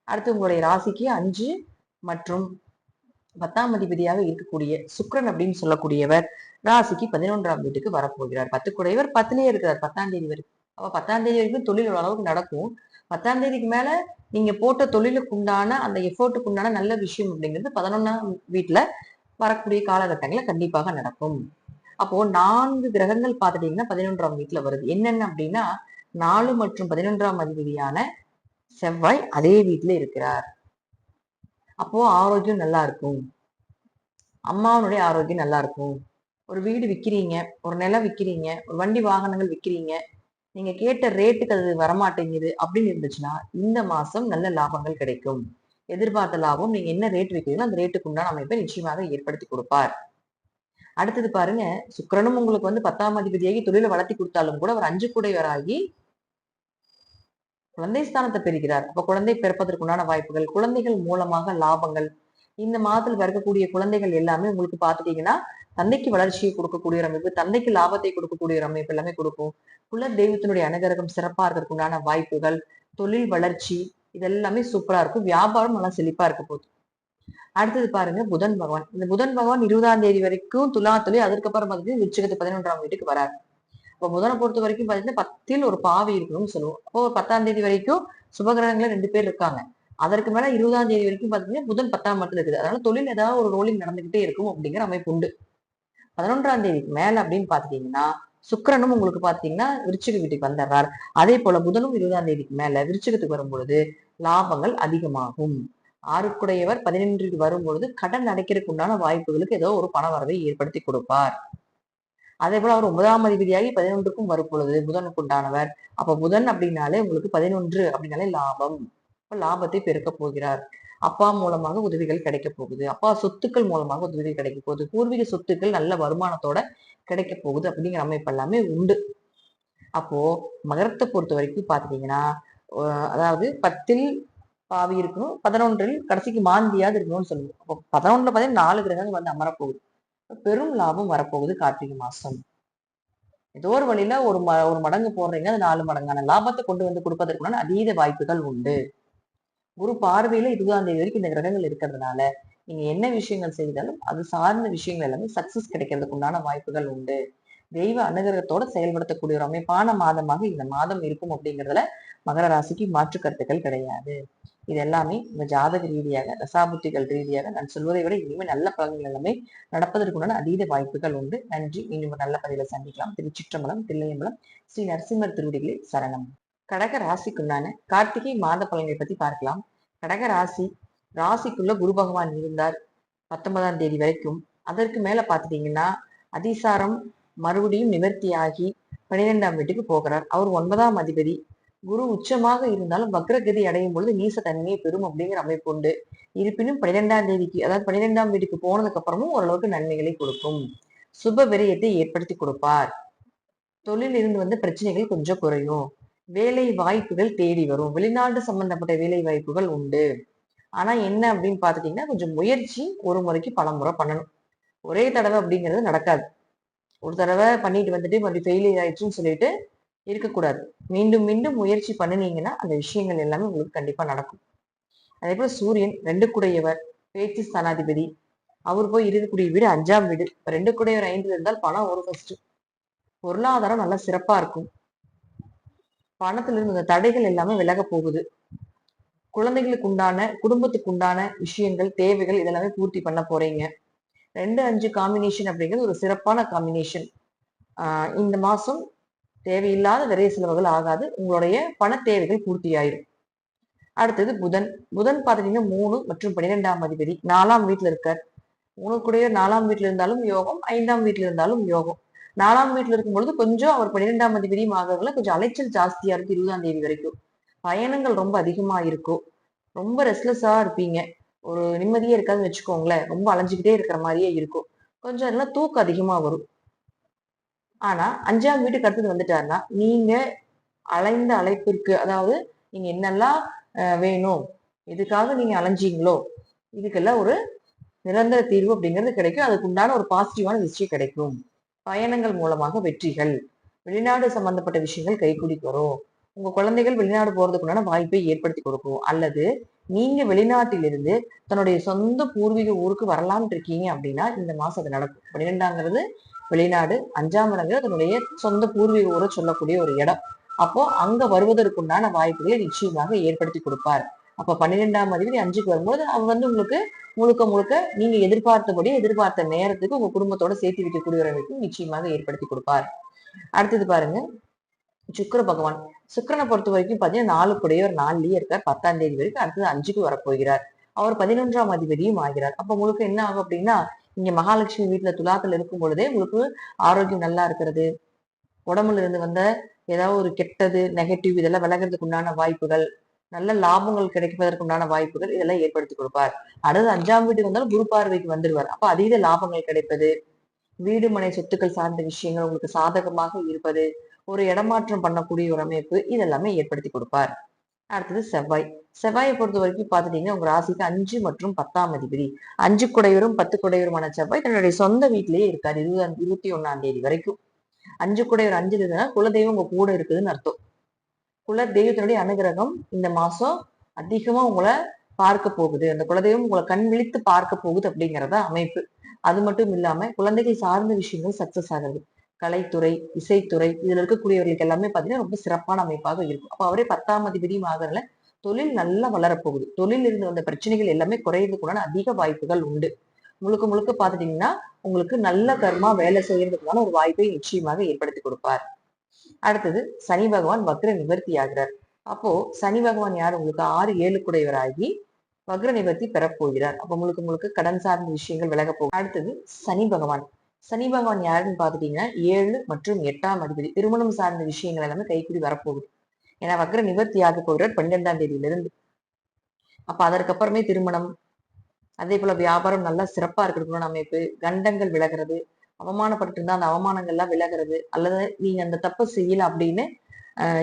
அடுத்து உங்களுடைய ராசிக்கு 5 மற்றும் 10ஆம் அதிபதியாக இருக்கக்கூடிய சுக்கிரன் அப்படின்னு சொல்லக்கூடியவர் ராசிக்கு 11ஆம் வீட்டுக்கு வரப்போகிறார். 10 குடையவர் 10லயே இருக்கிறார் 10ஆம் தேதி வரைக்கும். அப்ப 10ஆம் தேதி வரைக்கும் தொழில் ஓரளவுக்கு நடக்கும். 10ஆம் தேதிக்கு மேல நீங்க போட்ட தொழிலுக்கு உண்டான அந்த எஃபோர்ட்டுக்கு உண்டான நல்ல விஷயம் அப்படிங்கிறது 11ஆம் வீட்டுல வரக்கூடிய காலகட்டங்கள்ல கண்டிப்பாக நடக்கும். அப்போ 4 கிரகங்கள் பார்த்துட்டீங்கன்னா 11ஆம் வீட்டுல வருது. என்னென்ன அப்படின்னா 4 மற்றும் 11ஆம் அதிபதியான செவ்வாய் அதே வீட்டுல இருக்கிறார். அப்போ ஆரோக்கியம் நல்லா இருக்கும். அம்மாவனுடைய ஆரோக்கியம் நல்லா இருக்கும். ஒரு வீடு விக்கிறீங்க, ஒரு நிலம் விக்கிறீங்க, ஒரு வண்டி வாகனங்கள் விக்கிறீங்க, நீங்க கேட்ட ரேட்டுக்கு அது வரமாட்டேங்குது அப்படின்னு இருந்துச்சுன்னா இந்த மாசம் நல்ல லாபங்கள் கிடைக்கும். எதிர்பார்த்த லாபம், நீங்க என்ன ரேட் வைக்கிறீங்களோ அந்த ரேட்டுக்கு உண்டான அமைப்பை நிச்சயமாக ஏற்படுத்தி கொடுப்பார். அடுத்தது பாருங்க, சுக்கிரனும் உங்களுக்கு 10ஆம் அதிபதியாகி தொழிலை வளர்த்தி கொடுத்தாலும் கூட அவர் 5 கூடையவராகி குழந்தை ஸ்தானத்தை பெறுகிறார். அப்ப குழந்தை பிறப்பதற்குண்டான வாய்ப்புகள், குழந்தைகள் மூலமாக லாபங்கள், இந்த மாதத்தில் பிறக்கக்கூடிய குழந்தைகள் எல்லாமே உங்களுக்கு பாத்துட்டீங்கன்னா தந்தைக்கு வளர்ச்சியை கொடுக்கக்கூடிய ஒரு அமைப்பு, தந்தைக்கு லாபத்தை கொடுக்கக்கூடிய ஒரு அமைப்பு எல்லாமே கொடுக்கும். குல தெய்வத்தினுடைய அனுகிரகம் சிறப்பா இருக்கிறதுக்கு உண்டான வாய்ப்புகள், தொழில் வளர்ச்சி இதெல்லாமே சூப்பரா இருக்கும். வியாபாரம் நல்லா செழிப்பா இருக்க போகுது. அடுத்தது பாருங்க புதன் பகவான். இந்த புதன் பகவான் 20ஆம் தேதி வரைக்கும் துலாத்துல, அதுக்கப்புறம் பாத்தீங்கன்னா விருச்சிகத்து 11ஆம் வீட்டுக்கு வராரு. இப்போ புதனை பொறுத்த வரைக்கும் பாத்தீங்கன்னா 10ல் ஒரு பாவி இருக்கணும்னு சொல்லுவோம். அப்போ 10ஆம் தேதி வரைக்கும் சுபகிரகங்கள 2 பேர் இருக்காங்க. அதற்கு மேல 20ஆம் தேதி வரைக்கும் பாத்தீங்கன்னா புதன் 10ஆம் இடத்துல இருக்குது. அதனால தொழில் ஏதாவது ஒரு ரோலிங் நடந்துகிட்டே இருக்கும் அப்படிங்கிற அமைப்பு உண்டு. 11ஆம் தேதிக்கு மேல அப்படின்னு பாத்துட்டீங்கன்னா சுக்கிரனும் உங்களுக்கு பாத்தீங்கன்னா விருச்சிக வீட்டுக்கு வந்துடுறார். அதே போல புதனும் 20ஆம் தேதிக்கு மேல விருச்சிகத்துக்கு வரும் பொழுது லாபங்கள் அதிகமாகும். 6 11க்கு வரும்பொழுது கடன் அடைக்கிறதுக்கு உண்டான வாய்ப்புகளுக்கு ஏதோ ஒரு பண வரவை ஏற்படுத்தி கொடுப்பார். அதே போல அவர் 9ஆம் அதிபதியாகி 11க்கும் வரும் பொழுது புதனுக்கு உண்டானவர். அப்ப புதன் அப்படின்னாலே உங்களுக்கு 11 அப்படின்னாலே லாபம். லாபத்தை பெருக்க போகிறார். அப்பா மூலமாக உதவிகள் கிடைக்க போகுது. அப்பா சொத்துக்கள் மூலமாக உதவிகள் கிடைக்க போகுது. பூர்வீக சொத்துக்கள் நல்ல வருமானத்தோட கிடைக்க போகுது அப்படிங்கிற அமைப்பு எல்லாமே உண்டு. அப்போ மகரத்தை பொறுத்த வரைக்கும் பாத்துட்டீங்கன்னா அதாவது 10ல் பாவி இருக்கணும், 11ல் கடைசிக்கு மாந்தியாவது இருக்கணும்னு சொல்லுவோம். அப்போ 11ல பாத்தீங்கன்னா 4 கிரகங்கள் அமரப்போகுது. பெரும் லாபம் வரப்போகுது கார்த்திகை மாசம். ஏதோ ஒரு வழியில ஒரு மடங்கு போடுறீங்க, அது 4 மடங்கான லாபத்தை கொண்டு வந்து கொடுப்பதற்குண்டான அதீத வாய்ப்புகள் உண்டு. குரு பார்வையில 20ஆம் தேதி வரைக்கும் இந்த கிரகங்கள் இருக்கிறதுனால நீங்க என்ன விஷயங்கள் செய்தாலும் அது சார்ந்த விஷயங்கள் எல்லாமே சக்சஸ் கிடைக்கிறதுக்கு உண்டான வாய்ப்புகள் உண்டு. தெய்வ அனுகிரகத்தோட செயல்படுத்தக்கூடிய ஒரு அமைப்பான மாதமாக இந்த மாதம் இருக்கும் அப்படிங்கிறதுல மகர ராசிக்கு மாற்று கருத்துக்கள் கிடையாது. இது எல்லாமே இந்த ஜாதக ரீதியாக, தசாபுத்திகள் ரீதியாக நான் சொல்வதை விட இனிமே நல்ல பலன்கள் எல்லாமே நடப்பதற்குண்டான அதீத வாய்ப்புகள் உண்டு. நன்றி. இன்னும் நல்ல பதில சந்திக்கலாம். திருச்சிற்றம்பலம், தில்லையம்பலம், ஸ்ரீ நரசிம்மர் திருவடிகளே சரணம். கடக ராசிக்குண்டான கார்த்திகை மாத பலன்களை பத்தி பார்க்கலாம். கடக ராசிக்குள்ள குரு பகவான் இருந்தார் 19ஆம் தேதி வரைக்கும். அதற்கு மேல பாத்துட்டீங்கன்னா அதிசாரம் மறுபடியும் நிவர்த்தியாகி 12ஆம் வீட்டுக்கு போகிறார். அவர் 9ஆம் அதிபதி. குரு உச்சமாக இருந்தாலும் வக்ரகதி அடையும் பொழுது நீச தன்மையை பெறும் அப்படிங்கிற அமைப்பு உண்டு. இருப்பினும் 12ஆம் தேதிக்கு, அதாவது 12ஆம் வீட்டுக்கு போனதுக்கு அப்புறமும் ஓரளவுக்கு நன்மைகளை கொடுக்கும். சுப விரயத்தை ஏற்படுத்தி கொடுப்பார். தொழில் இருந்து வந்த பிரச்சனைகள் கொஞ்சம் குறையும். வேலை வாய்ப்புகள் தேடி வரும். வெளிநாடு சம்பந்தப்பட்ட வேலை வாய்ப்புகள் உண்டு. ஆனா என்ன அப்படின்னு பாத்துட்டீங்கன்னா, கொஞ்சம் முயற்சி ஒரு முறைக்கு பல முறை பண்ணணும். ஒரே தடவை அப்படிங்கிறது நடக்காது. ஒரு தடவை பண்ணிட்டு வந்துட்டு மறுபடியும் ஃபெயிலியர் ஆயிடுச்சுன்னு சொல்லிட்டு இருக்கக்கூடாது. மீண்டும் மீண்டும் முயற்சி பண்ணுனீங்கன்னா அந்த விஷயங்கள் எல்லாமே உங்களுக்கு கண்டிப்பா நடக்கும். அதே போல சூரியன் 2 குடையவர், பேச்சு ஸ்தானாதிபதி. அவர் போய் இருக்கக்கூடிய வீடு 5ஆம் வீடு. 2 குடையவர் 5ல இருந்தால் பணம் வரும் ஃபர்ஸ்ட். பொருளாதாரம் நல்லா சிறப்பா இருக்கும். பணத்துல இருந்த தடைகள் எல்லாமே விலக போகுது. குழந்தைகளுக்கு உண்டான, குடும்பத்துக்கு உண்டான விஷயங்கள், தேவைகள் இதெல்லாமே பூர்த்தி பண்ண போறீங்க. 2, 5 காம்பினேஷன் அப்படிங்கிறது ஒரு சிறப்பான காம்பினேஷன். இந்த மாசம் தேவையில்லாத விரைய செலவுகள் ஆகாது. உங்களுடைய பண தேவைகள் பூர்த்தி ஆயிரும். அடுத்தது புதன். புதன் பாத்தீங்கன்னா 3 மற்றும் 12ஆம் அதிபதி 4ஆம் வீட்டுல இருக்கார். 3 கூடயே 4ஆம் வீட்டுல இருந்தாலும் யோகம், 5ஆம் வீட்டுல இருந்தாலும் யோகம். 4ஆம் வீட்டுல இருக்கும் பொழுது கொஞ்சம் அவர் 12ஆம் அதிபதியும் ஆகிறதுல கொஞ்சம் அலைச்சல் ஜாஸ்தியா இருக்கு 20ஆம் தேதி வரைக்கும். பயணங்கள் ரொம்ப அதிகமா இருக்கும். ரொம்ப ரெஸ்ட்லெஸ்ஸா இருப்பீங்க. ஒரு நிம்மதியே இருக்காதுன்னு வச்சுக்கோங்களேன். ரொம்ப அலைஞ்சுக்கிட்டே இருக்கிற மாதிரியே இருக்கும். கொஞ்சம் அதெல்லாம் தூக்கம் அதிகமா வரும். ஆனா 5ஆம் வீட்டுக்கு அடுத்தது வந்துட்டாருன்னா, நீங்க அலைந்த அழைப்பிற்கு, அதாவது நீங்க என்னெல்லாம் வேணும், எதுக்காக நீங்க அலைஞ்சீங்களோ இதுக்கெல்லாம் ஒரு நிரந்தர தீர்வு அப்படிங்கிறது கிடைக்கும். அதுக்கு உண்டான ஒரு பாசிட்டிவான விஷயம் கிடைக்கும். பயணங்கள் மூலமாக வெற்றிகள், வெளிநாடு சம்பந்தப்பட்ட விஷயங்கள் கைகூடி வரும். உங்க குழந்தைகள் வெளிநாடு போறதுக்குண்டான வாய்ப்பை ஏற்படுத்தி கொடுக்கும். அல்லது நீங்க வெளிநாட்டிலிருந்து தன்னுடைய சொந்த பூர்வீக ஊருக்கு வரலாம்னு இருக்கீங்க அப்படின்னா இந்த மாசம் அது நடக்கும். 12ங்கிறது வெளிநாடு, 5ஆம் இடங்கிறது தன்னுடைய சொந்த பூர்வீக ஊரை சொல்லக்கூடிய ஒரு இடம். அப்போ அங்க வருவதற்குண்டான வாய்ப்புகளை நிச்சயமாக ஏற்படுத்தி கொடுப்பார். அப்ப 12ஆம் அதிபதி 5க்கு வரும்போது அவர் உங்களுக்கு முழுக்க முழுக்க நீங்க எதிர்பார்த்தபடி, எதிர்பார்த்த நேரத்துக்கு உங்க குடும்பத்தோட சேர்த்து வைக்கக்கூடிய ஒரு அமைப்பு நிச்சயமாக ஏற்படுத்தி கொடுப்பார். அடுத்தது பாருங்க, சுக்கிர பகவான். சுக்கிரனை பொறுத்த வரைக்கும் பாத்தீங்கன்னா 4 கூடயே ஒரு 4லயே இருக்கார் 10ஆம் தேதி வரைக்கும். அடுத்தது 5க்கு வரப்போகிறார். அவர் 11ஆம் அதிபதியும் ஆகிறார். அப்ப முழுக்க என்ன ஆகும் அப்படின்னா, இங்க மகாலட்சுமி வீட்டுல துலாத்துல இருக்கும் பொழுதே உங்களுக்கு ஆரோக்கியம் நல்லா இருக்கிறது, உடம்புல இருந்து வந்த ஏதாவது ஒரு கெட்டது, நெகட்டிவ் இதெல்லாம் விலகிறதுக்கு உண்டான வாய்ப்புகள், நல்ல லாபங்கள் கிடைப்பதற்கு உண்டான வாய்ப்புகள் இதெல்லாம் ஏற்படுத்தி கொடுப்பார். அடுத்து 5ஆம் வீட்டுக்கு வந்தாலும் குரு பார்வைக்கு வந்துடுவார். அப்ப அதீத லாபங்கள் கிடைப்பது, வீடு மனை சொத்துக்கள் சார்ந்த விஷயங்கள் உங்களுக்கு சாதகமாக இருப்பது, ஒரு இடமாற்றம் பண்ணக்கூடிய ஒரு அமைப்பு இதெல்லாமே ஏற்படுத்தி கொடுப்பார். அடுத்தது செவ்வாய். செவ்வாயை பொறுத்த வரைக்கும் பாத்துட்டீங்கன்னா உங்க ராசிக்கு 5 மற்றும் 10ஆம் அதிபதி. 5 குடையவரும் 10 குடையவருமான செவ்வாய் தன்னுடைய சொந்த வீட்டிலேயே இருக்காரு 21ஆம் தேதி வரைக்கும். 5 குடையவர் 5ல இருந்தா குலதெய்வம் உங்க கூட இருக்குதுன்னு அர்த்தம். குல தெய்வத்தினுடைய அனுகிரகம் இந்த மாசம் அதிகமா உங்களை பார்க்க போகுது. அந்த குலதெய்வம் உங்களை கண் விழித்து பார்க்க போகுது அப்படிங்கிறத அமைப்பு. அது மட்டும் இல்லாம குழந்தைகள் சார்ந்த விஷயங்கள் சக்சஸ் ஆகுது. கலைத்துறை, இசைத்துறை இதுல இருக்கக்கூடியவர்களுக்கு எல்லாமே பாத்தீங்கன்னா ரொம்ப சிறப்பான அமைப்பாக இருக்கும். அப்ப அவரே 10ஆம் அதிபதியும் ஆகிறதுல தொழில் நல்லா வளரப்போகுது. தொழில் இருந்து வந்த பிரச்சனைகள் எல்லாமே குறையறதுக்குள்ள அதிக வாய்ப்புகள் உண்டு. முழுக்க முழுக்க பாத்துட்டீங்கன்னா உங்களுக்கு நல்ல கர்மா வேலை செய்யறதுக்கான ஒரு வாய்ப்பை நிச்சயமாக ஏற்படுத்தி கொடுப்பார். அடுத்தது சனி பகவான் வக்ர நிவர்த்தி ஆகிறார். அப்போ சனி பகவான் யார் உங்களுக்கு 6, 7 குடையவராகி வக்ர நிவர்த்தி பெறப்போகிறார். அப்ப முழுக்க முழுக்க கடன் சார்ந்த விஷயங்கள் விலக போகும். அடுத்தது சனி பகவான். சனி பகவான் யாருன்னு பாத்துட்டீங்கன்னா 7 மற்றும் 8ஆம் அதிபதி. திருமணம் சார்ந்த விஷயங்கள் எல்லாமே கைக்கூடி வரப்போகுது. ஏன்னா வக்ர நிவர்த்தி ஆக போகிறார் 12ஆம் தேதியிலிருந்து. அப்ப அதற்கப்புறமே திருமணம், அதே போல வியாபாரம் நல்லா சிறப்பா இருக்கிறதுக்குள்ள அமைப்பு, கண்டங்கள் விலகிறது, அவமானப்பட்டு இருந்தா அந்த அவமானங்கள் எல்லாம் விலகிறது, அல்லது நீங்க அந்த தப்பை செய்யல அப்படின்னு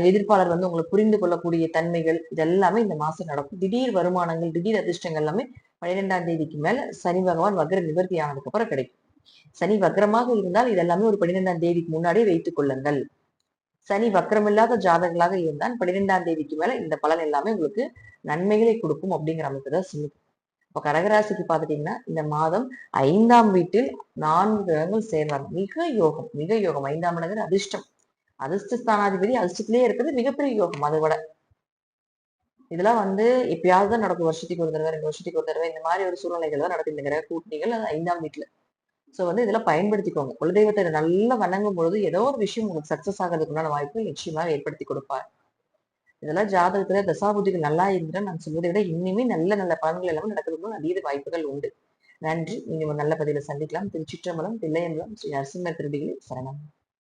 எதிர்ப்பாளர் உங்களை புரிந்து கொள்ளக்கூடிய தன்மைகள் இதெல்லாமே இந்த மாசம் நடக்கும். திடீர் வருமானங்கள், திடீர் அதிர்ஷ்டங்கள் எல்லாமே 12ஆம் தேதிக்கு மேல சனி பகவான் வக்ர நிவர்த்தி ஆனதுக்கு அப்புறம் கிடைக்கும். சனி வக்ரமாக இருந்தால் இதெல்லாமே ஒரு 12ஆம் தேதிக்கு முன்னாடியே வைத்துக் கொள்ளுங்கள். சனி வக்ரமில்லாத ஜாதகங்களாக இருந்தால் 12ஆம் தேதிக்கு மேல இந்த பலன் எல்லாமே உங்களுக்கு நன்மைகளை கொடுக்கும் அப்படிங்கிற அமைப்பு தான் சொல்லுது. இப்ப கடகராசிக்கு பாத்துட்டீங்கன்னா இந்த மாதம் 5ஆம் வீட்டில் 4 கிரகங்கள் சேர்றாங்க. மிக யோகம், மிக யோகம். 5ஆம் இடங்கிறது அதிர்ஷ்டம். அதிர்ஷ்டஸ்தானாதிபதி அதிர்ஷ்டத்திலேயே இருக்கிறது மிகப்பெரிய யோகம். அதை விட இதெல்லாம் எப்பயாவது தான் நடக்கும். வருஷத்துக்கு ஒரு தடவை, 2 வருஷத்துக்கு ஒரு தடவை இந்த மாதிரி ஒரு சூழ்நிலைகள் தான் நடக்கும். இந்த கிரக கூட்டணிகள் அது 5ஆம் வீட்டுல. சோ இதெல்லாம் பயன்படுத்திக்கோங்க. குலதெய்வத்தை நல்லா வணங்கும் பொழுது ஏதோ ஒரு விஷயம் உங்களுக்கு சக்சஸ் ஆகிறதுக்குண்டான வாய்ப்பு நிச்சயமாக ஏற்படுத்தி கொடுப்பார். இதெல்லாம் ஜாதகத்துல தசாபுதிகள் நல்லா இருந்துட்டா நான் சொல்வதை விட இனிமே நல்ல நல்ல பலன்கள் எல்லாமே நடக்கிறதுக்கு அதீத வாய்ப்புகள் உண்டு. நன்றி. நீங்க ஒரு நல்ல பதிவில் சந்திக்கலாம். திருச்சிற்றம்பலம், தில்லையம்பலம், ஸ்ரீ நரசிம்மர் திருடிகளில் சரணம்.